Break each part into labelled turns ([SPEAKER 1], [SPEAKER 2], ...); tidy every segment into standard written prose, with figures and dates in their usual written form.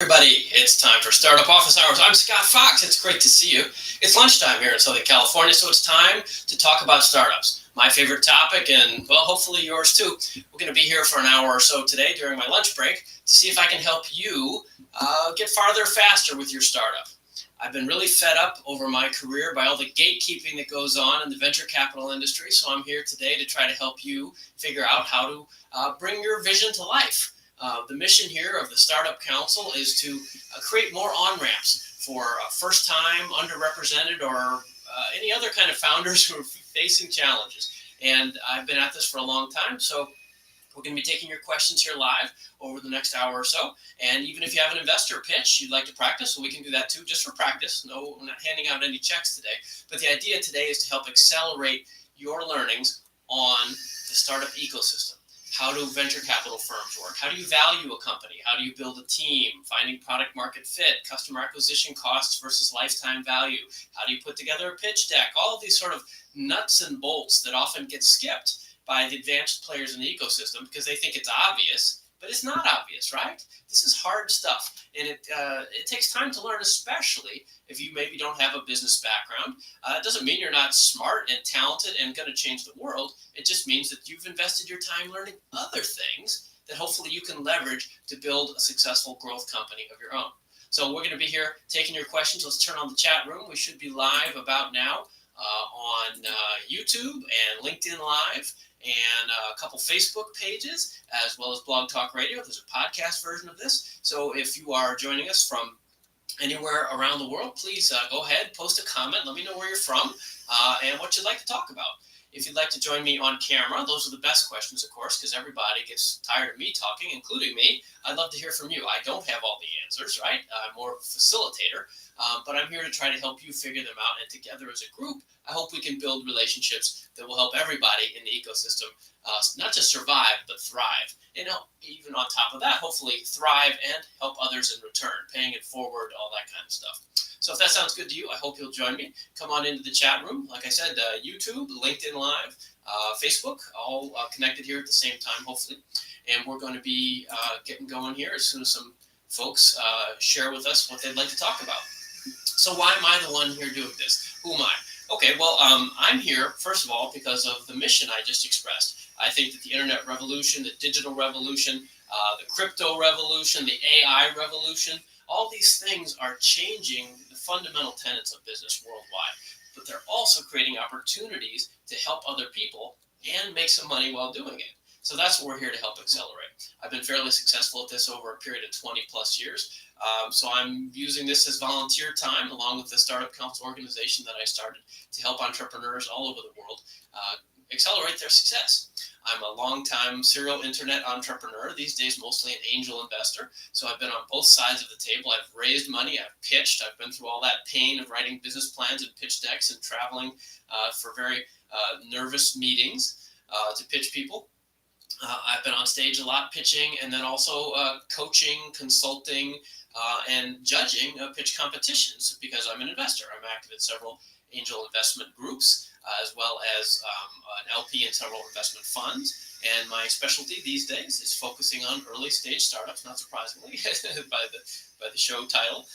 [SPEAKER 1] Everybody, it's time for Startup Office Hours. I'm Scott Fox. It's great to see you. It's lunchtime here in Southern California, so it's time to talk about startups. My favorite topic, and well, hopefully yours too. We're going to be here for an hour or so today during my lunch break to see if I can help you get farther faster with your startup. I've been really fed up over my career by all the gatekeeping that goes on in the venture capital industry, so I'm here today to try to help you figure out how to bring your vision to life. The mission here of the Startup Council is to create more on-ramps for first-time, underrepresented, or any other kind of founders who are facing challenges. And I've been at this for a long time, so we're going to be taking your questions here live over the next hour or so. And even if you have an investor pitch you'd like to practice, well, we can do that too, just for practice. No, I'm not handing out any checks today. But the idea today is to help accelerate your learnings on the startup ecosystem. How do venture capital firms work? How do you value a company? How do you build a team? Finding product market fit, customer acquisition costs versus lifetime value. How do you put together a pitch deck? All of these sort of nuts and bolts that often get skipped by the advanced players in the ecosystem because they think it's obvious, but it's not obvious, right? This is hard stuff, and it takes time to learn, especially if you maybe don't have a business background. It doesn't mean you're not smart and talented and going to change the world. It just means that you've invested your time learning other things that hopefully you can leverage to build a successful growth company of your own. So we're going to be here taking your questions. Let's turn on the chat room. We should be live about now on YouTube and LinkedIn Live, and a couple Facebook pages, as well as Blog Talk Radio. There's a podcast version of this. So if you are joining us from anywhere around the world, please go ahead, post a comment, let me know where you're from and what you'd like to talk about. If you'd like to join me on camera, those are the best questions, of course, because everybody gets tired of me talking, including me. I'd love to hear from you. I don't have all the answers, right? I'm more of a facilitator, but I'm here to try to help you figure them out. And together as a group, I hope we can build relationships that will help everybody in the ecosystem not just survive, but thrive. And even on top of that, hopefully thrive and help others in return, paying it forward, all that kind of stuff. So if that sounds good to you, I hope you'll join me. Come on into the chat room. Like I said, YouTube, LinkedIn Live, Facebook, all connected here at the same time, hopefully. And we're going to be getting going here as soon as some folks share with us what they'd like to talk about. So why am I the one here doing this? Who am I? Okay, well, I'm here, first of all, because of the mission I just expressed. I think that the internet revolution, the digital revolution, the crypto revolution, the AI revolution, all these things are changing the fundamental tenets of business worldwide, but they're also creating opportunities to help other people and make some money while doing it. So that's what we're here to help accelerate. I've been fairly successful at this over a period of 20 plus years. So I'm using this as volunteer time along with the Startup Council organization that I started to help entrepreneurs all over the world accelerate their success. I'm a longtime serial internet entrepreneur, these days mostly an angel investor. So I've been on both sides of the table. I've raised money, I've pitched, I've been through all that pain of writing business plans and pitch decks and traveling for very nervous meetings to pitch people. I've been on stage a lot pitching, and then also coaching, consulting, and judging pitch competitions because I'm an investor. I'm active in several angel investment groups, as well as an LP in several investment funds. And my specialty these days is focusing on early stage startups, not surprisingly, by the show title,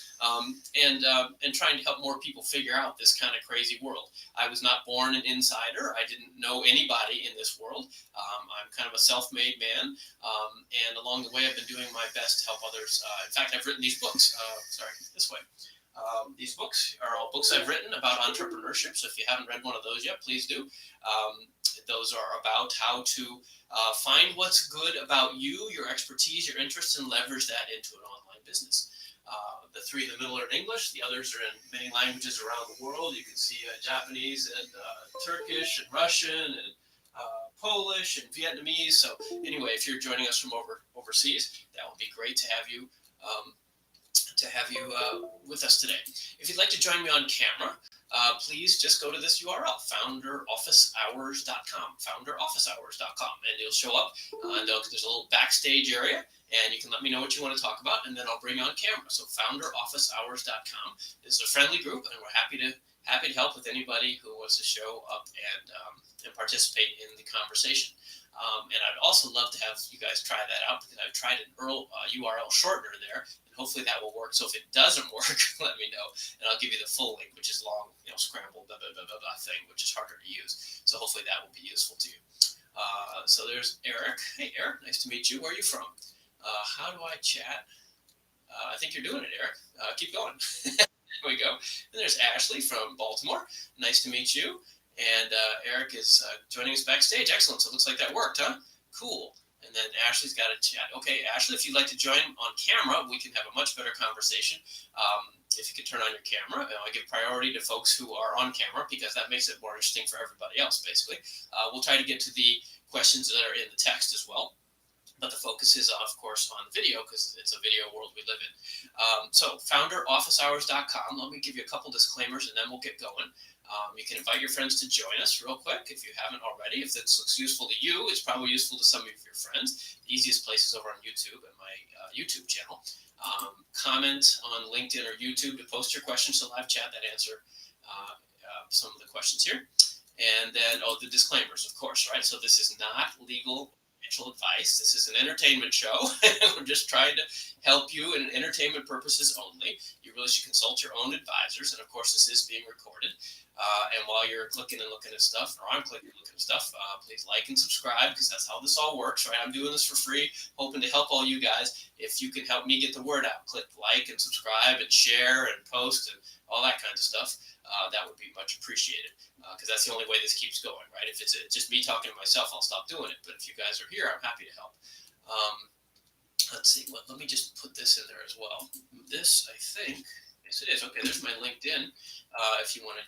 [SPEAKER 1] and trying to help more people figure out this kind of crazy world. I was not born an insider. I didn't know anybody in this world. I'm kind of a self-made man, and along the way, I've been doing my best to help others. In fact, I've written these books. This way. These books are all books I've written about entrepreneurship. So if you haven't read one of those yet, please do. Those are about how to find what's good about you, your expertise, your interests, and leverage that into an online business. The three in the middle are in English. The others are in many languages around the world. You can see Japanese and Turkish and Russian and Polish and Vietnamese. So anyway, if you're joining us from overseas, that would be great to have you with us today. If you'd like to join me on camera, please just go to this URL, founderofficehours.com, founderofficehours.com, and you'll show up, and there's a little backstage area, and you can let me know what you want to talk about, and then I'll bring you on camera. So founderofficehours.com is a friendly group, and we're happy to help with anybody who wants to show up and participate in the conversation. And I'd also love to have you guys try that out because I've tried an URL shortener there, and hopefully that will work. So if it doesn't work, let me know, and I'll give you the full link, which is long, scrambled blah, blah, blah, blah, blah thing, which is harder to use. So hopefully that will be useful to you. So there's Eric. Hey, Eric, nice to meet you. Where are you from? How do I chat? I think you're doing it, Eric. Keep going. There we go. And there's Ashley from Baltimore. Nice to meet you. And Eric is joining us backstage. Excellent. So it looks like that worked, huh? Cool. And then Ashley's got a chat. Okay, Ashley, if you'd like to join on camera, we can have a much better conversation. If you could turn on your camera, I give priority to folks who are on camera because that makes it more interesting for everybody else, basically. We'll try to get to the questions that are in the text as well. But the focus is, of course, on the video because it's a video world we live in. So founderofficehours.com. Let me give you a couple disclaimers and then we'll get going. You can invite your friends to join us real quick if you haven't already. If this looks useful to you, it's probably useful to some of your friends. The easiest place is over on YouTube and my YouTube channel. Comment on LinkedIn or YouTube to post your questions to live chat that answer some of the questions here. And then, the disclaimers, of course, right? So this is not legal financial advice. This is an entertainment show. We're just trying to help you in entertainment purposes only. You really should consult your own advisors. And of course, this is being recorded. And while you're clicking and looking at stuff, or I'm clicking and looking at stuff, please like and subscribe because that's how this all works, right? I'm doing this for free, hoping to help all you guys. If you can help me get the word out, click like and subscribe and share and post and all that kind of stuff. That would be much appreciated because that's the only way this keeps going, right? If it's just me talking to myself, I'll stop doing it. But if you guys are here, I'm happy to help. Let's see. Let me just put this in there as well. This, I think, yes, it is. Okay, there's my LinkedIn. If you want to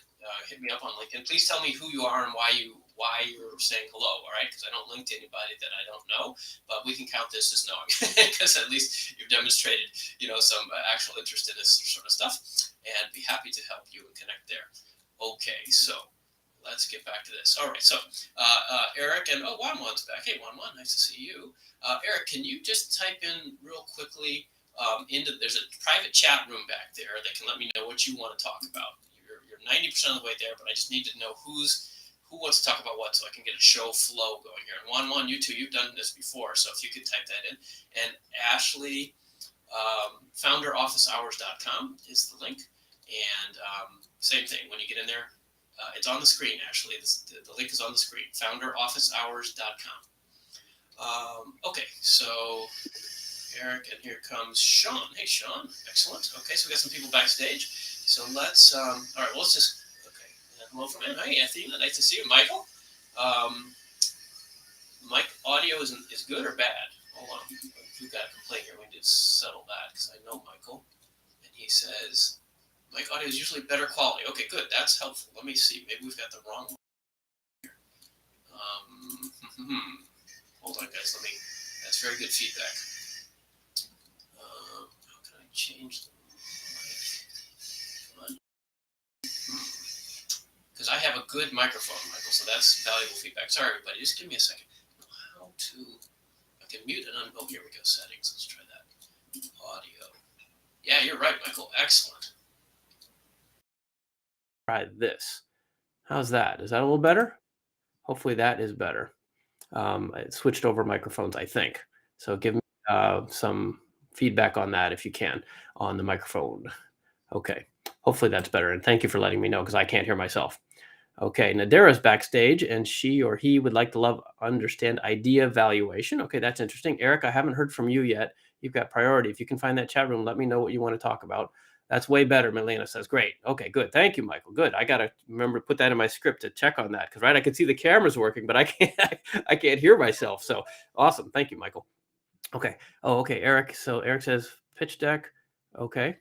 [SPEAKER 1] hit me up on LinkedIn, please tell me who you are and why you're saying hello. All right, because I don't link to anybody that I don't know, but we can count this as knowing because at least you've demonstrated, some actual interest in this sort of stuff, and be happy to help you and connect there. Okay, so let's get back to this. All right, so Eric and Wanwan's back. Hey, Wanwan, nice to see you. Eric, can you just type in real quickly there's a private chat room back there that can let me know what you want to talk about. You're 90% of the way there, but I just need to know who wants to talk about what so I can get a show flow going here. And Wanwan, you too, you've done this before, so if you could type that in. And Ashley, founderofficehours.com is the link. And same thing, when you get in there, it's on the screen, Ashley. The link is on the screen, founderofficehours.com. Okay, so Eric, and here comes Sean. Hey, Sean. Excellent. Okay, so we got some people backstage. So let's, all right, well, let's just, okay. Hello from Ann. Hi, Anthony. Nice to see you. Michael. Mike, audio is good or bad? Hold on. We've got a complaint here. We need to settle that because I know Michael. And he says, Mike, audio is usually better quality. Okay, good. That's helpful. Let me see. Maybe we've got the wrong one here. Hold on, guys. That's very good feedback. How can I change the because I have a good microphone, Michael, so that's valuable feedback. Sorry, everybody. Just give me a second. How to... I can mute and oh, here we go. Settings. Let's try that. Audio. Yeah, you're right, Michael. Excellent. Try this. How's that? Is that a little better? Hopefully that is better. It switched over microphones, I think. So give me some feedback on that if you can on the microphone. Okay. Hopefully that's better. And thank you for letting me know because I can't hear myself. Okay, Nadira's backstage, and she or he would like to understand idea valuation. Okay, that's interesting. Eric, I haven't heard from you yet. You've got priority. If you can find that chat room, let me know what you want to talk about. That's way better, Milena says. Great. Okay, good. Thank you, Michael. Good. I got to remember to put that in my script to check on that because, right, I can see the cameras working, but I can't hear myself. So awesome. Thank you, Michael. Okay. Oh, okay, Eric. So Eric says pitch deck. Okay.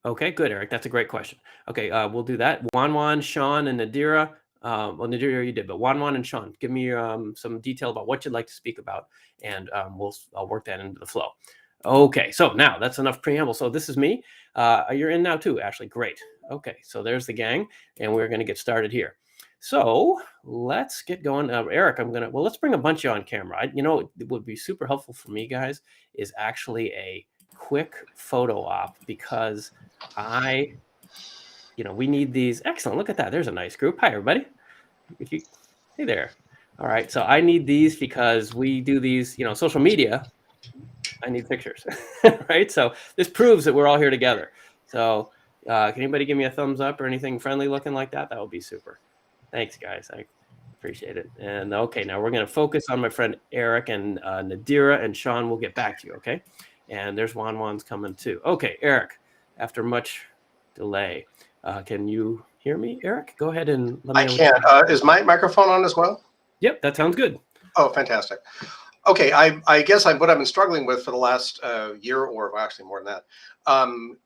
[SPEAKER 1] Okay, good, Eric. That's a great question. Okay, we'll do that. Wanwan, Sean, and Nadira. Well, Nadira, you did, but Wanwan and Sean, give me some detail about what you'd like to speak about, and I'll work that into the flow. Okay, so now that's enough preamble. So this is me. You're in now too, Ashley. Great. Okay, so there's the gang, and we're going to get started here. So let's get going. Eric, let's bring a bunch of you on camera. It would be super helpful for me, guys, is actually a quick photo op because we need these. Excellent. Look at that. There's a nice group. Hi, everybody. Hey there.
[SPEAKER 2] All right. So I need these because we do these, social media. I need pictures, right? So this proves that we're all here together. So can anybody give me a thumbs up or anything friendly looking like that? That would be super. Thanks, guys. I appreciate it. And okay, now we're going to focus on my friend Eric and Nadira, and Sean. We'll get back to you, okay? And there's Wan's coming too. Okay, Eric, after much delay, can you hear me, Eric? Go ahead and let me
[SPEAKER 3] I
[SPEAKER 2] know.
[SPEAKER 3] can. Is my microphone on as well?
[SPEAKER 2] Yep, that sounds good.
[SPEAKER 3] Oh, fantastic. Okay, I guess what I've been struggling with for the last year, or actually more than that,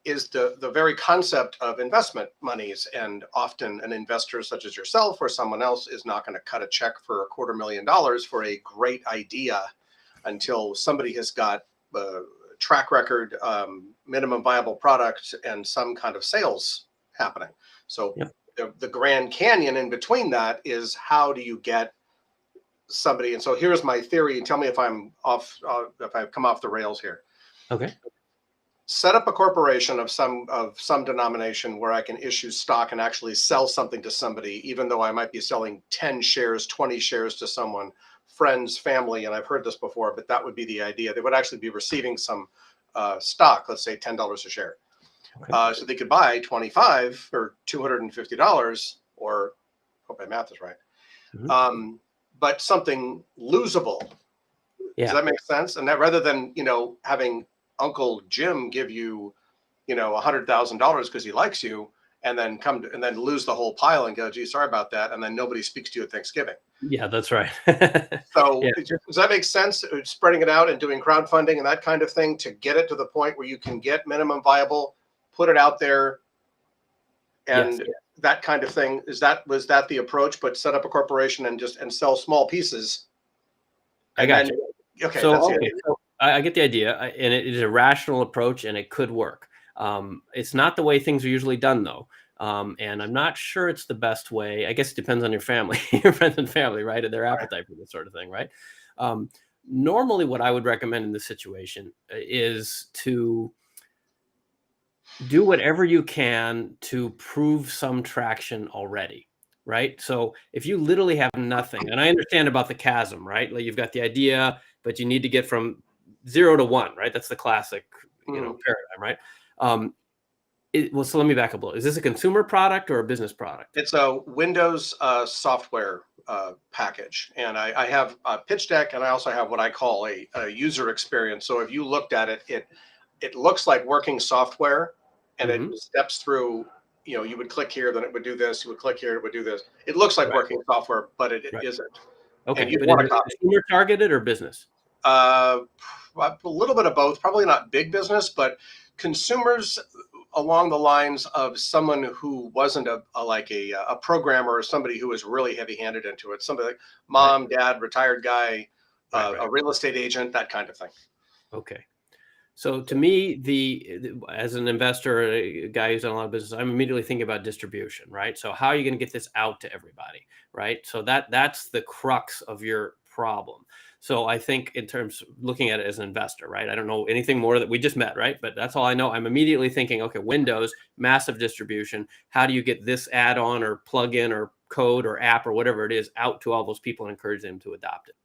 [SPEAKER 3] is the very concept of investment monies. And often an investor such as yourself or someone else is not going to cut a check for $250,000 for a great idea until somebody has got a track record, minimum viable product, and some kind of sales happening. So
[SPEAKER 2] Yep.
[SPEAKER 3] the Grand Canyon in between that is, how do you get somebody? And so here's my theory, and tell me if I'm off, if I've come off the rails here.
[SPEAKER 2] Okay.
[SPEAKER 3] Set up a corporation of some denomination where I can issue stock and actually sell something to somebody, even though I might be selling 10 shares, 20 shares to someone, friends, family. And I've heard this before, but that would be the idea. They would actually be receiving some stock, let's say $10 a share.
[SPEAKER 2] Okay.
[SPEAKER 3] So they could buy 25 for $250, or hope my math is right.
[SPEAKER 2] Mm-hmm.
[SPEAKER 3] But something losable.
[SPEAKER 2] Yeah.
[SPEAKER 3] Does that make sense? And that, rather than, having Uncle Jim give you, $100,000 because he likes you, and then and then lose the whole pile and go, gee, sorry about that. And then nobody speaks to you at Thanksgiving.
[SPEAKER 2] Yeah, that's right.
[SPEAKER 3] So
[SPEAKER 2] yeah.
[SPEAKER 3] Does that make sense? Spreading it out and doing crowdfunding and that kind of thing to get it to the point where you can get minimum viable, put it out there, and
[SPEAKER 2] yes.
[SPEAKER 3] that kind of thing. Was that the approach? But set up a corporation and sell small pieces.
[SPEAKER 2] I got you.
[SPEAKER 3] Okay.
[SPEAKER 2] So,
[SPEAKER 3] That's
[SPEAKER 2] okay, so I get the idea, and it is a rational approach, and it could work. It's not the way things are usually done, though. And I'm not sure it's the best way. I guess it depends on your family, your friends and family, right? And their appetite for this sort of thing, right? Normally, what I would recommend in this situation is to do whatever you can to prove some traction already, right? So if you literally have nothing, and I understand about the chasm, right? Like, you've got the idea, but you need to get from 0 to 1, right? That's the classic, paradigm, right? So let me back up a little. Is this a consumer product or a business product?
[SPEAKER 3] It's a Windows software package. And I have a pitch deck, and I also have what I call a user experience. So if you looked at it, it looks like working software, and it steps through, you would click here, then it would do this. You would click here, it would do this. It looks like working software, but it isn't.
[SPEAKER 2] Okay,
[SPEAKER 3] and
[SPEAKER 2] but is it consumer targeted or business?
[SPEAKER 3] A little bit of both. Probably not big business, but consumers, along the lines of someone who wasn't a programmer, or somebody who was really heavy-handed into it. Somebody like mom, dad, retired guy, a real estate agent, that kind of thing.
[SPEAKER 2] Okay. So to me, as an investor, a guy who's done a lot of business, I'm immediately thinking about distribution, right? So how are you going to get this out to everybody, right? So that's the crux of your problem. So I think, in terms of looking at it as an investor, right? I don't know anything more, that we just met, right? But that's all I know. I'm immediately thinking, okay, Windows, massive distribution. How do you get this add-on or plug-in or code or app or whatever it is out to all those people and encourage them to adopt it?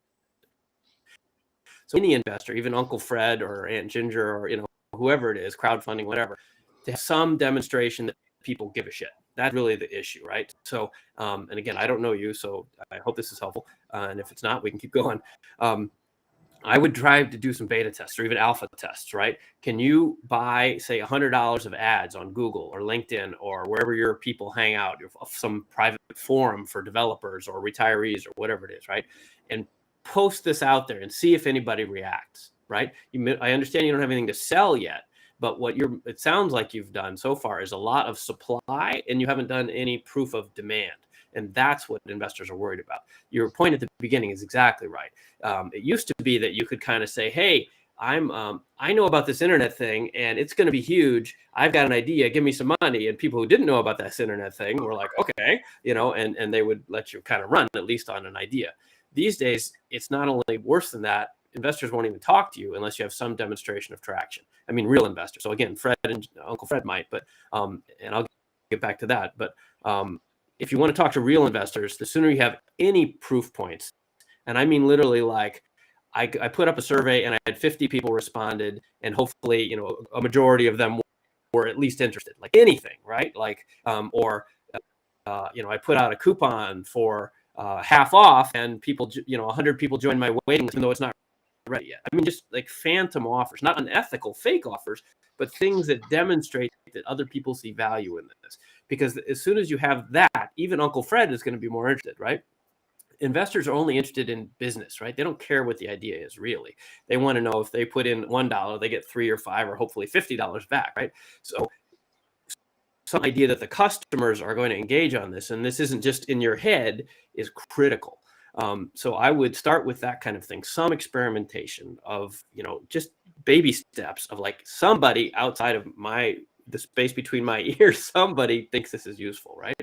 [SPEAKER 2] So any investor, even Uncle Fred or Aunt Ginger, or whoever it is, crowdfunding, whatever, to have some demonstration that people give a shit. That's really the issue, right? So, and again, I don't know you, so I hope this is helpful. And if it's not, we can keep going. I would try to do some beta tests or even alpha tests, right? Can you buy, say, $100 of ads on Google or LinkedIn or wherever your people hang out, some private forum for developers or retirees or whatever it is, right? And post this out there and see if anybody reacts, right? I understand you don't have anything to sell yet, but it sounds like you've done so far is a lot of supply, and you haven't done any proof of demand. And that's what investors are worried about. Your point at the beginning is exactly right. It used to be that you could kind of say, hey, I know about this internet thing, and it's going to be huge. I've got an idea. Give me some money. And people who didn't know about this internet thing were like, okay, and they would let you kind of run, at least on an idea. These days, it's not only worse than that. Investors won't even talk to you unless you have some demonstration of traction. I mean, real investors. So again, Fred and Uncle Fred might, but and I'll get back to that. But if you want to talk to real investors, the sooner you have any proof points, And I mean, literally, like I put up a survey and I had 50 people responded, and hopefully, you know, a majority of them were at least interested, like anything, right? Like, you know, I put out a coupon for half off, and people, you know, 100 people joined my waiting list, even though it's not ready yet. I mean, just like phantom offers, not unethical, fake offers, but things that demonstrate that other people see value in this. Because as soon as you have that, even Uncle Fred is going to be more interested, right? Investors are only interested in business, right? They don't care what the idea is really. They want to know if they put in $1, they get $3 or $5 or hopefully $50 back, right? So some idea that the customers are going to engage on this, and this isn't just in your head, is critical. So I would start with that kind of thing, some experimentation of, you know, just baby steps of like somebody outside of the space between my ears, somebody thinks this is useful, right?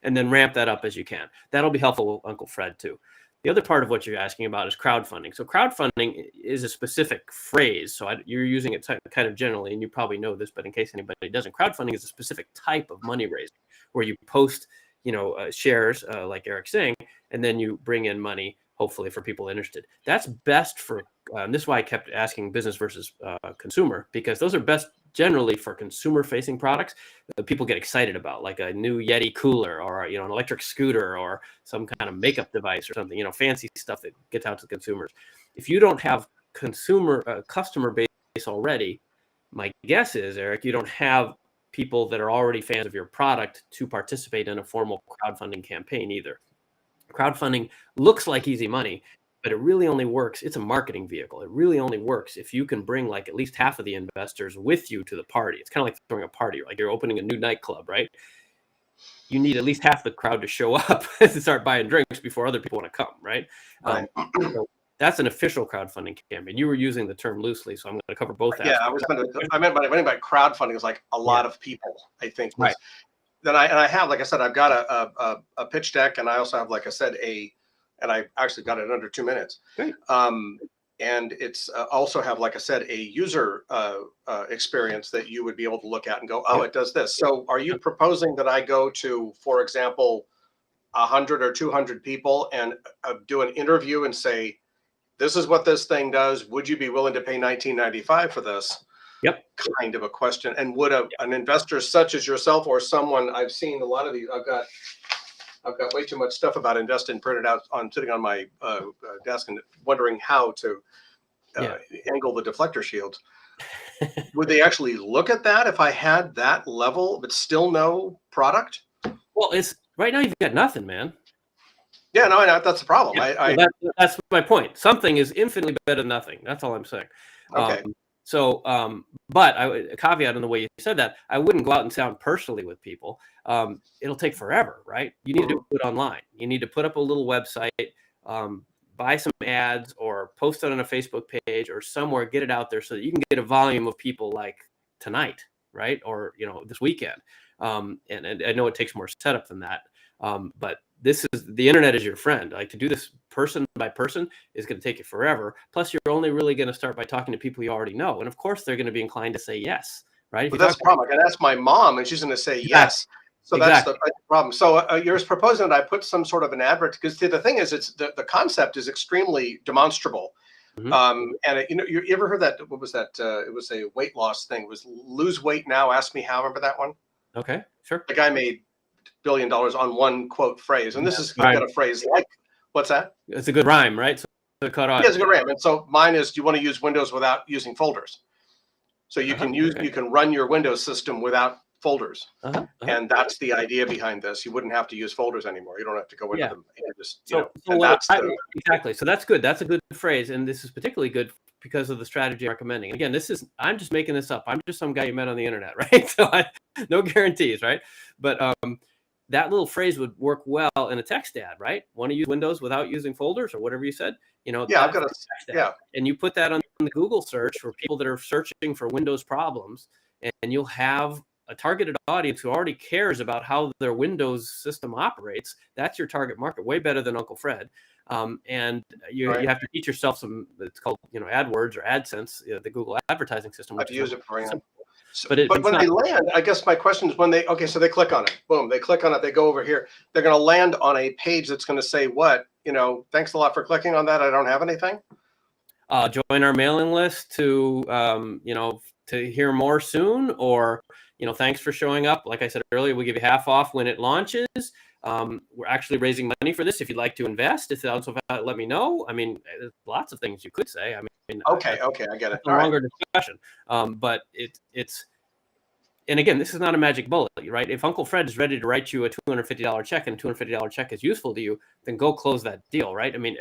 [SPEAKER 2] And then ramp that up as you can. That'll be helpful with Uncle Fred too. The other part of what you're asking about is crowdfunding. So crowdfunding is a specific phrase. So you're using it kind of generally, and you probably know this, but in case anybody doesn't, crowdfunding is a specific type of money raising where you post, you know, shares, like Eric's saying, and then you bring in money, hopefully for people interested. That's best for, this is why I kept asking business versus consumer, because those are best generally for consumer facing products that people get excited about, like a new Yeti cooler or, you know, an electric scooter or some kind of makeup device or something, you know, fancy stuff that gets out to consumers. If you don't have customer base already, my guess is, Eric, you don't have people that are already fans of your product to participate in a formal crowdfunding campaign either. Crowdfunding looks like easy money, but it really only works. It's a marketing vehicle. It really only works if you can bring like at least half of the investors with you to the party. It's kind of like throwing a party, like you're opening a new nightclub, right? You need at least half the crowd to show up and start buying drinks before other people want to come, right?
[SPEAKER 3] Right.
[SPEAKER 2] So that's an official crowdfunding campaign. You were using the term loosely, so I'm going to cover both
[SPEAKER 3] Yeah, I meant by crowdfunding is like a lot of people, I think. Was,
[SPEAKER 2] right.
[SPEAKER 3] Then I have, like I said, I've got a pitch deck, and I also have, like I said, and I actually got it under 2 minutes.
[SPEAKER 2] Great.
[SPEAKER 3] And it's also have, like I said, a user experience that you would be able to look at and go, oh, it does this. So are you proposing that I go to, for example, 100 or 200 people and do an interview and say, this is what this thing does. Would you be willing to pay $19.95 for this?
[SPEAKER 2] Yep.
[SPEAKER 3] Kind of a question. And would an investor such as yourself or someone, I've seen a lot of these, I've got way too much stuff about investing printed out sitting on my desk and wondering how to angle the deflector shields. Would they actually look at that if I had that level but still no product?
[SPEAKER 2] Well, it's right now you've got nothing, man.
[SPEAKER 3] Yeah, no, that's the problem.
[SPEAKER 2] Yeah, that's my point. Something is infinitely better than nothing. That's all I'm saying.
[SPEAKER 3] Okay.
[SPEAKER 2] But a caveat on the way you said that, I wouldn't go out and sound personally with people. It'll take forever, right? You need to do it online. You need to put up a little website, buy some ads, or post it on a Facebook page or somewhere, get it out there so that you can get a volume of people like tonight, right? Or, you know, this weekend. And I know it takes more setup than that. But the internet is your friend. Like, to do this person by person is going to take you forever. Plus, you're only really going to start by talking to people you already know. And of course, they're going to be inclined to say yes, right?
[SPEAKER 3] But that's the problem. I can ask my mom and she's going to say yes. So that's the problem. So you're proposing that I put some sort of an advert, because the thing is, it's the concept is extremely demonstrable. Mm-hmm. And you ever heard that? What was that? It was a weight loss thing. It was lose weight now, ask me how. Remember that one?
[SPEAKER 2] Okay, sure.
[SPEAKER 3] The guy made $1 billion on one quote phrase, and this is, you've got a phrase like, what's that?
[SPEAKER 2] It's a good rhyme, right? So cut off.
[SPEAKER 3] Yeah, it's a good rhyme. And so mine is, do you want to use Windows without using folders? So you can use, you can run your Windows system without folders. And that's the idea behind this. You wouldn't have to use folders anymore. You don't have to go into them.
[SPEAKER 2] Exactly. So that's good. That's a good phrase. And this is particularly good because of the strategy I'm recommending. Again, I'm just making this up. I'm just some guy you met on the internet, right? So no guarantees, right? But that little phrase would work well in a text ad, right? Want to use Windows without using folders or whatever you said?
[SPEAKER 3] I've got
[SPEAKER 2] and you put that on the Google search for people that are searching for Windows problems, and you'll have a targeted audience who already cares about how their Windows system operates. That's your target market, way better than Uncle Fred. And you have to teach yourself some, it's called, AdWords or AdSense, the Google advertising system.
[SPEAKER 3] I've used it for him.
[SPEAKER 2] But
[SPEAKER 3] when they land, I guess my question is so they click on it, boom, they click on it, they go over here, they're going to land on a page that's going to say what? thanks a lot for clicking on that. I don't have anything.
[SPEAKER 2] Join our mailing list to to hear more soon, or thanks for showing up. Like I said earlier, we give you half off when it launches. We're actually raising money for this. If you'd like to invest, if also let me know. I mean, there's lots of things you could say. I mean,
[SPEAKER 3] Okay, I get it.
[SPEAKER 2] A longer discussion, but it's. And again, this is not a magic bullet, right? If Uncle Fred is ready to write you a $250 check and a $250 check is useful to you, then go close that deal, right? I mean,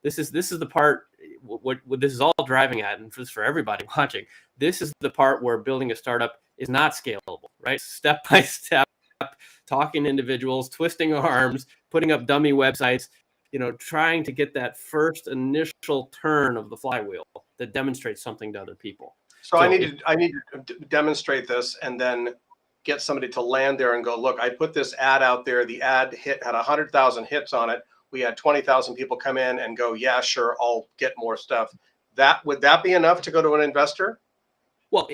[SPEAKER 2] this is the part what this is all driving at, and for everybody watching, this is the part where building a startup is not scalable, right? Step by step, talking to individuals, twisting arms, putting up dummy websites, trying to get that first initial turn of the flywheel that demonstrates something to other people.
[SPEAKER 3] So I need to demonstrate this and then get somebody to land there and go, look, I put this ad out there. The ad had 100,000 hits on it. We had 20,000 people come in and go, yeah, sure, I'll get more stuff. Would that be enough to go to an investor?
[SPEAKER 2] Well,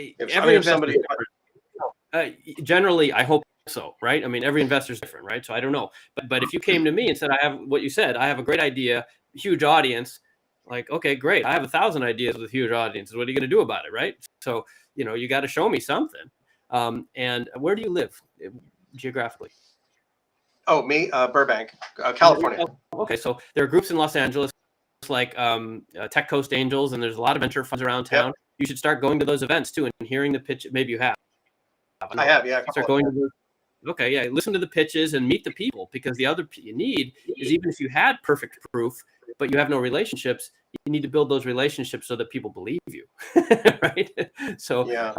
[SPEAKER 2] generally, I hope so, right? I mean, every investor is different, right? So I don't know. But if you came to me and said, I have what you said, I have a great idea, huge audience, like, okay, great. I have 1,000 ideas with huge audiences. What are you going to do about it, right? So, you got to show me something. And where do you live geographically?
[SPEAKER 3] Oh, me, Burbank, California.
[SPEAKER 2] Okay, so there are groups in Los Angeles like Tech Coast Angels, and there's a lot of venture funds around town. Yep. You should start going to those events too and hearing the pitch. Maybe you have.
[SPEAKER 3] I have, yeah.
[SPEAKER 2] Start going to those. Okay, yeah. Listen to the pitches and meet the people, because the other you need is, even if you had perfect proof, but you have no relationships, you need to build those relationships so that people believe you, right? So yeah.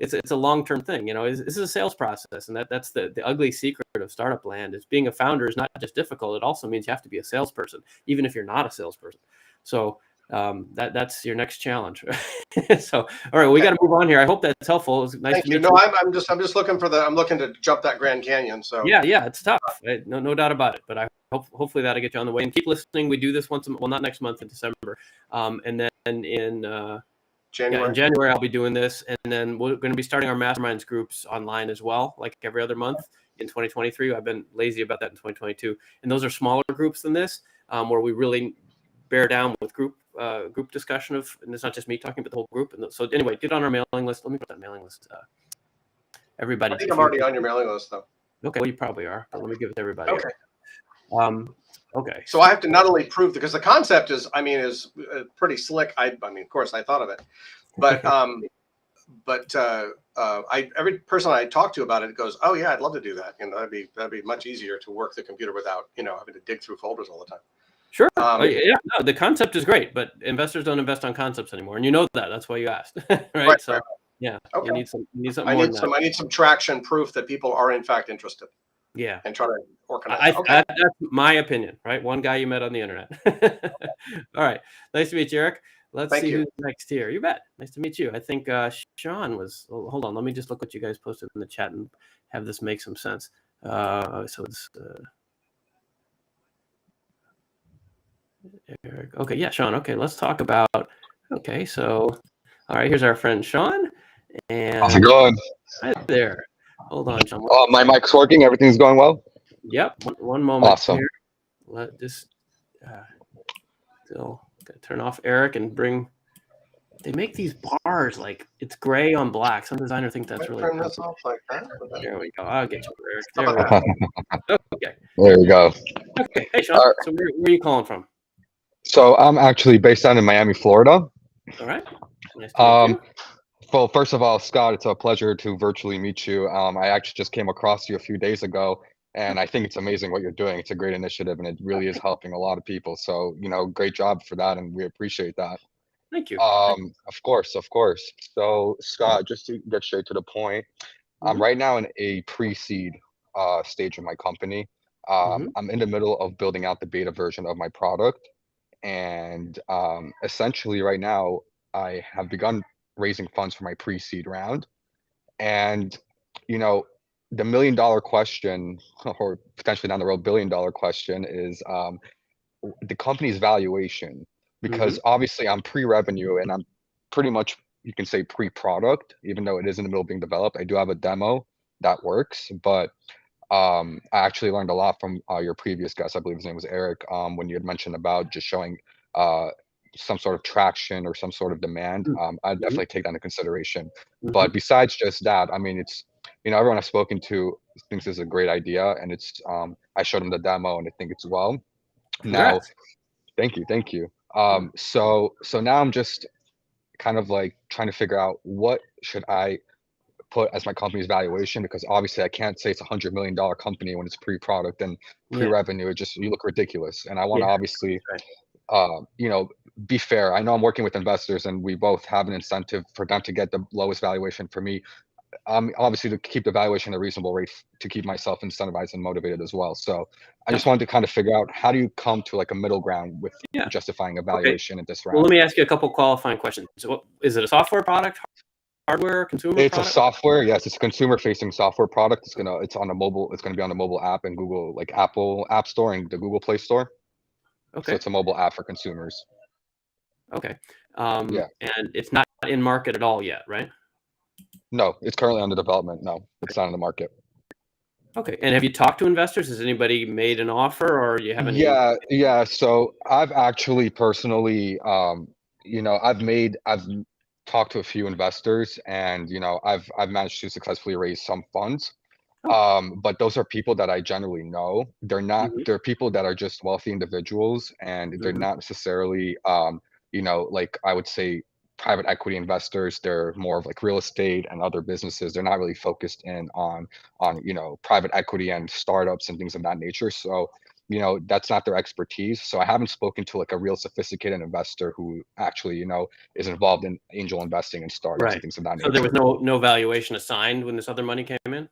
[SPEAKER 2] It's a long-term thing. This is a sales process, and that's the ugly secret of startup land. Is being a founder is not just difficult; it also means you have to be a salesperson, even if you're not a salesperson. So that's your next challenge. So, all right, we got to move on here. I hope that's helpful. It was nice to meet you.
[SPEAKER 3] No, I'm just looking I'm looking to jump that Grand Canyon. So
[SPEAKER 2] yeah, it's tough. No doubt about it. But I hopefully that'll get you on the way. And keep listening. We do this not next month, in December, and then in January. Yeah, in January I'll be doing this, and then we're going to be starting our masterminds groups online as well, like every other month in 2023. I've been lazy about that in 2022, and those are smaller groups than this, where we really bear down with group discussion and it's not just me talking, but the whole group. And so anyway, get on our mailing list. Let me put that mailing list. Everybody.
[SPEAKER 3] I think I'm already on your mailing list, though.
[SPEAKER 2] Okay, well, you probably are, but let me give it to everybody.
[SPEAKER 3] Okay.
[SPEAKER 2] Okay.
[SPEAKER 3] So I have to not only prove, because the concept is pretty slick. I mean, of course, I thought of it, but every person I talk to about it goes, oh yeah, I'd love to do that. That'd be much easier to work the computer without having to dig through folders all the time.
[SPEAKER 2] Sure. The concept is great, but investors don't invest on concepts anymore, and that's why you asked, right? So yeah, okay. You need something more than that.
[SPEAKER 3] I need some traction, proof that people are in fact interested.
[SPEAKER 2] Yeah,
[SPEAKER 3] and try to organize.
[SPEAKER 2] That's my opinion, right? One guy you met on the internet. All right, nice to meet you, Eric. Let's see who's next here. You bet. Nice to meet you. I think Sean was. Oh, hold on, let me just look what you guys posted in the chat and have this make some sense. So it's. Eric. Okay, yeah, Sean. Okay, let's talk about. Okay, so, all right, here's our friend Sean. And
[SPEAKER 4] how's it going?
[SPEAKER 2] Hi there. Hold on, Sean.
[SPEAKER 4] My mic's working. Everything's going well.
[SPEAKER 2] Yep. One moment.
[SPEAKER 4] Awesome.
[SPEAKER 2] Here. Let this. Still gotta turn off Eric and bring. They make these bars like it's gray on black. Some designer thinks that's really.
[SPEAKER 3] Turn this off like that.
[SPEAKER 2] There we go. I'll get you, Eric. There we go. Okay.
[SPEAKER 4] There we go.
[SPEAKER 2] Okay. Hey, Sean. So where are you calling from?
[SPEAKER 4] So I'm actually based down in Miami, Florida.
[SPEAKER 2] All right. Nice to meet you.
[SPEAKER 4] Well, first of all, Scott, it's a pleasure to virtually meet you. I actually just came across you a few days ago, and I think it's amazing what you're doing. It's a great initiative, and it really is helping a lot of people. So, great job for that, and we appreciate that.
[SPEAKER 2] Thank you.
[SPEAKER 4] Of course. So, Scott, just to get straight to the point, I'm right now in a pre-seed stage of my company. I'm in the middle of building out the beta version of my product. And essentially right now, I have begun raising funds for my pre-seed round. And, the $1 million question, or potentially down the road $1 billion question, is the company's valuation. Because obviously I'm pre-revenue and I'm pretty much, you can say, pre-product, even though it is in the middle of being developed. I do have a demo that works, but I actually learned a lot from your previous guest. I believe his name was Eric. When you had mentioned about just showing some sort of traction or some sort of demand, I'd
[SPEAKER 2] Mhm.
[SPEAKER 4] definitely take that into consideration.
[SPEAKER 2] Mhm.
[SPEAKER 4] But besides just that, I mean, it's, everyone I've spoken to thinks it's a great idea, and it's I showed them the demo, and I think it's well. Now,
[SPEAKER 2] Congrats.
[SPEAKER 4] thank you.
[SPEAKER 2] Yeah.
[SPEAKER 4] So now I'm just kind of like trying to figure out what should I put as my company's valuation, because obviously I can't say it's $100 million company when it's pre-product and
[SPEAKER 2] Yeah.
[SPEAKER 4] pre-revenue. It just, you look ridiculous. And I want
[SPEAKER 2] Yeah.
[SPEAKER 4] to obviously,
[SPEAKER 2] Right.
[SPEAKER 4] you know, be fair. I know I'm working with investors, and we both have an incentive for them to get the lowest valuation. For me, obviously to keep the valuation at a reasonable rate to keep myself incentivized and motivated as well. So I
[SPEAKER 2] Yep.
[SPEAKER 4] just wanted to kind of figure out, how do you come to like a middle ground with
[SPEAKER 2] Yeah.
[SPEAKER 4] justifying a
[SPEAKER 2] Okay.
[SPEAKER 4] valuation at this
[SPEAKER 2] Well,
[SPEAKER 4] round?
[SPEAKER 2] let me ask you a couple qualifying questions. So, is it a software product, hardware, consumer
[SPEAKER 4] It's a
[SPEAKER 2] product?
[SPEAKER 4] software. Yes, it's a consumer-facing software product. It's on a mobile. It's gonna be on the mobile app and Google, like Apple App Store and the Google Play Store. So
[SPEAKER 2] Okay.
[SPEAKER 4] it's a mobile app for consumers.
[SPEAKER 2] Okay.
[SPEAKER 4] Yeah.
[SPEAKER 2] And it's not in market at all yet, right?
[SPEAKER 4] No, it's currently under development. No, it's not in the market.
[SPEAKER 2] Okay. And have you talked to investors? Has anybody made an offer, or you have any?
[SPEAKER 4] Yeah. So I've actually personally, I've talked to a few investors, and I've managed to successfully raise some funds.
[SPEAKER 2] Oh.
[SPEAKER 4] But those are people that I generally know.
[SPEAKER 2] Mhm.
[SPEAKER 4] They're people that are just wealthy individuals, and they're
[SPEAKER 2] Mhm.
[SPEAKER 4] not necessarily, like I would say private equity investors. They're more of like real estate and other businesses. They're not really focused in on private equity and startups and things of that nature. So, that's not their expertise. So I haven't spoken to like a real sophisticated investor who actually, is involved in angel investing in startups
[SPEAKER 2] Right.
[SPEAKER 4] and things of that
[SPEAKER 2] So there was
[SPEAKER 4] nature.
[SPEAKER 2] no valuation assigned when this other money came in?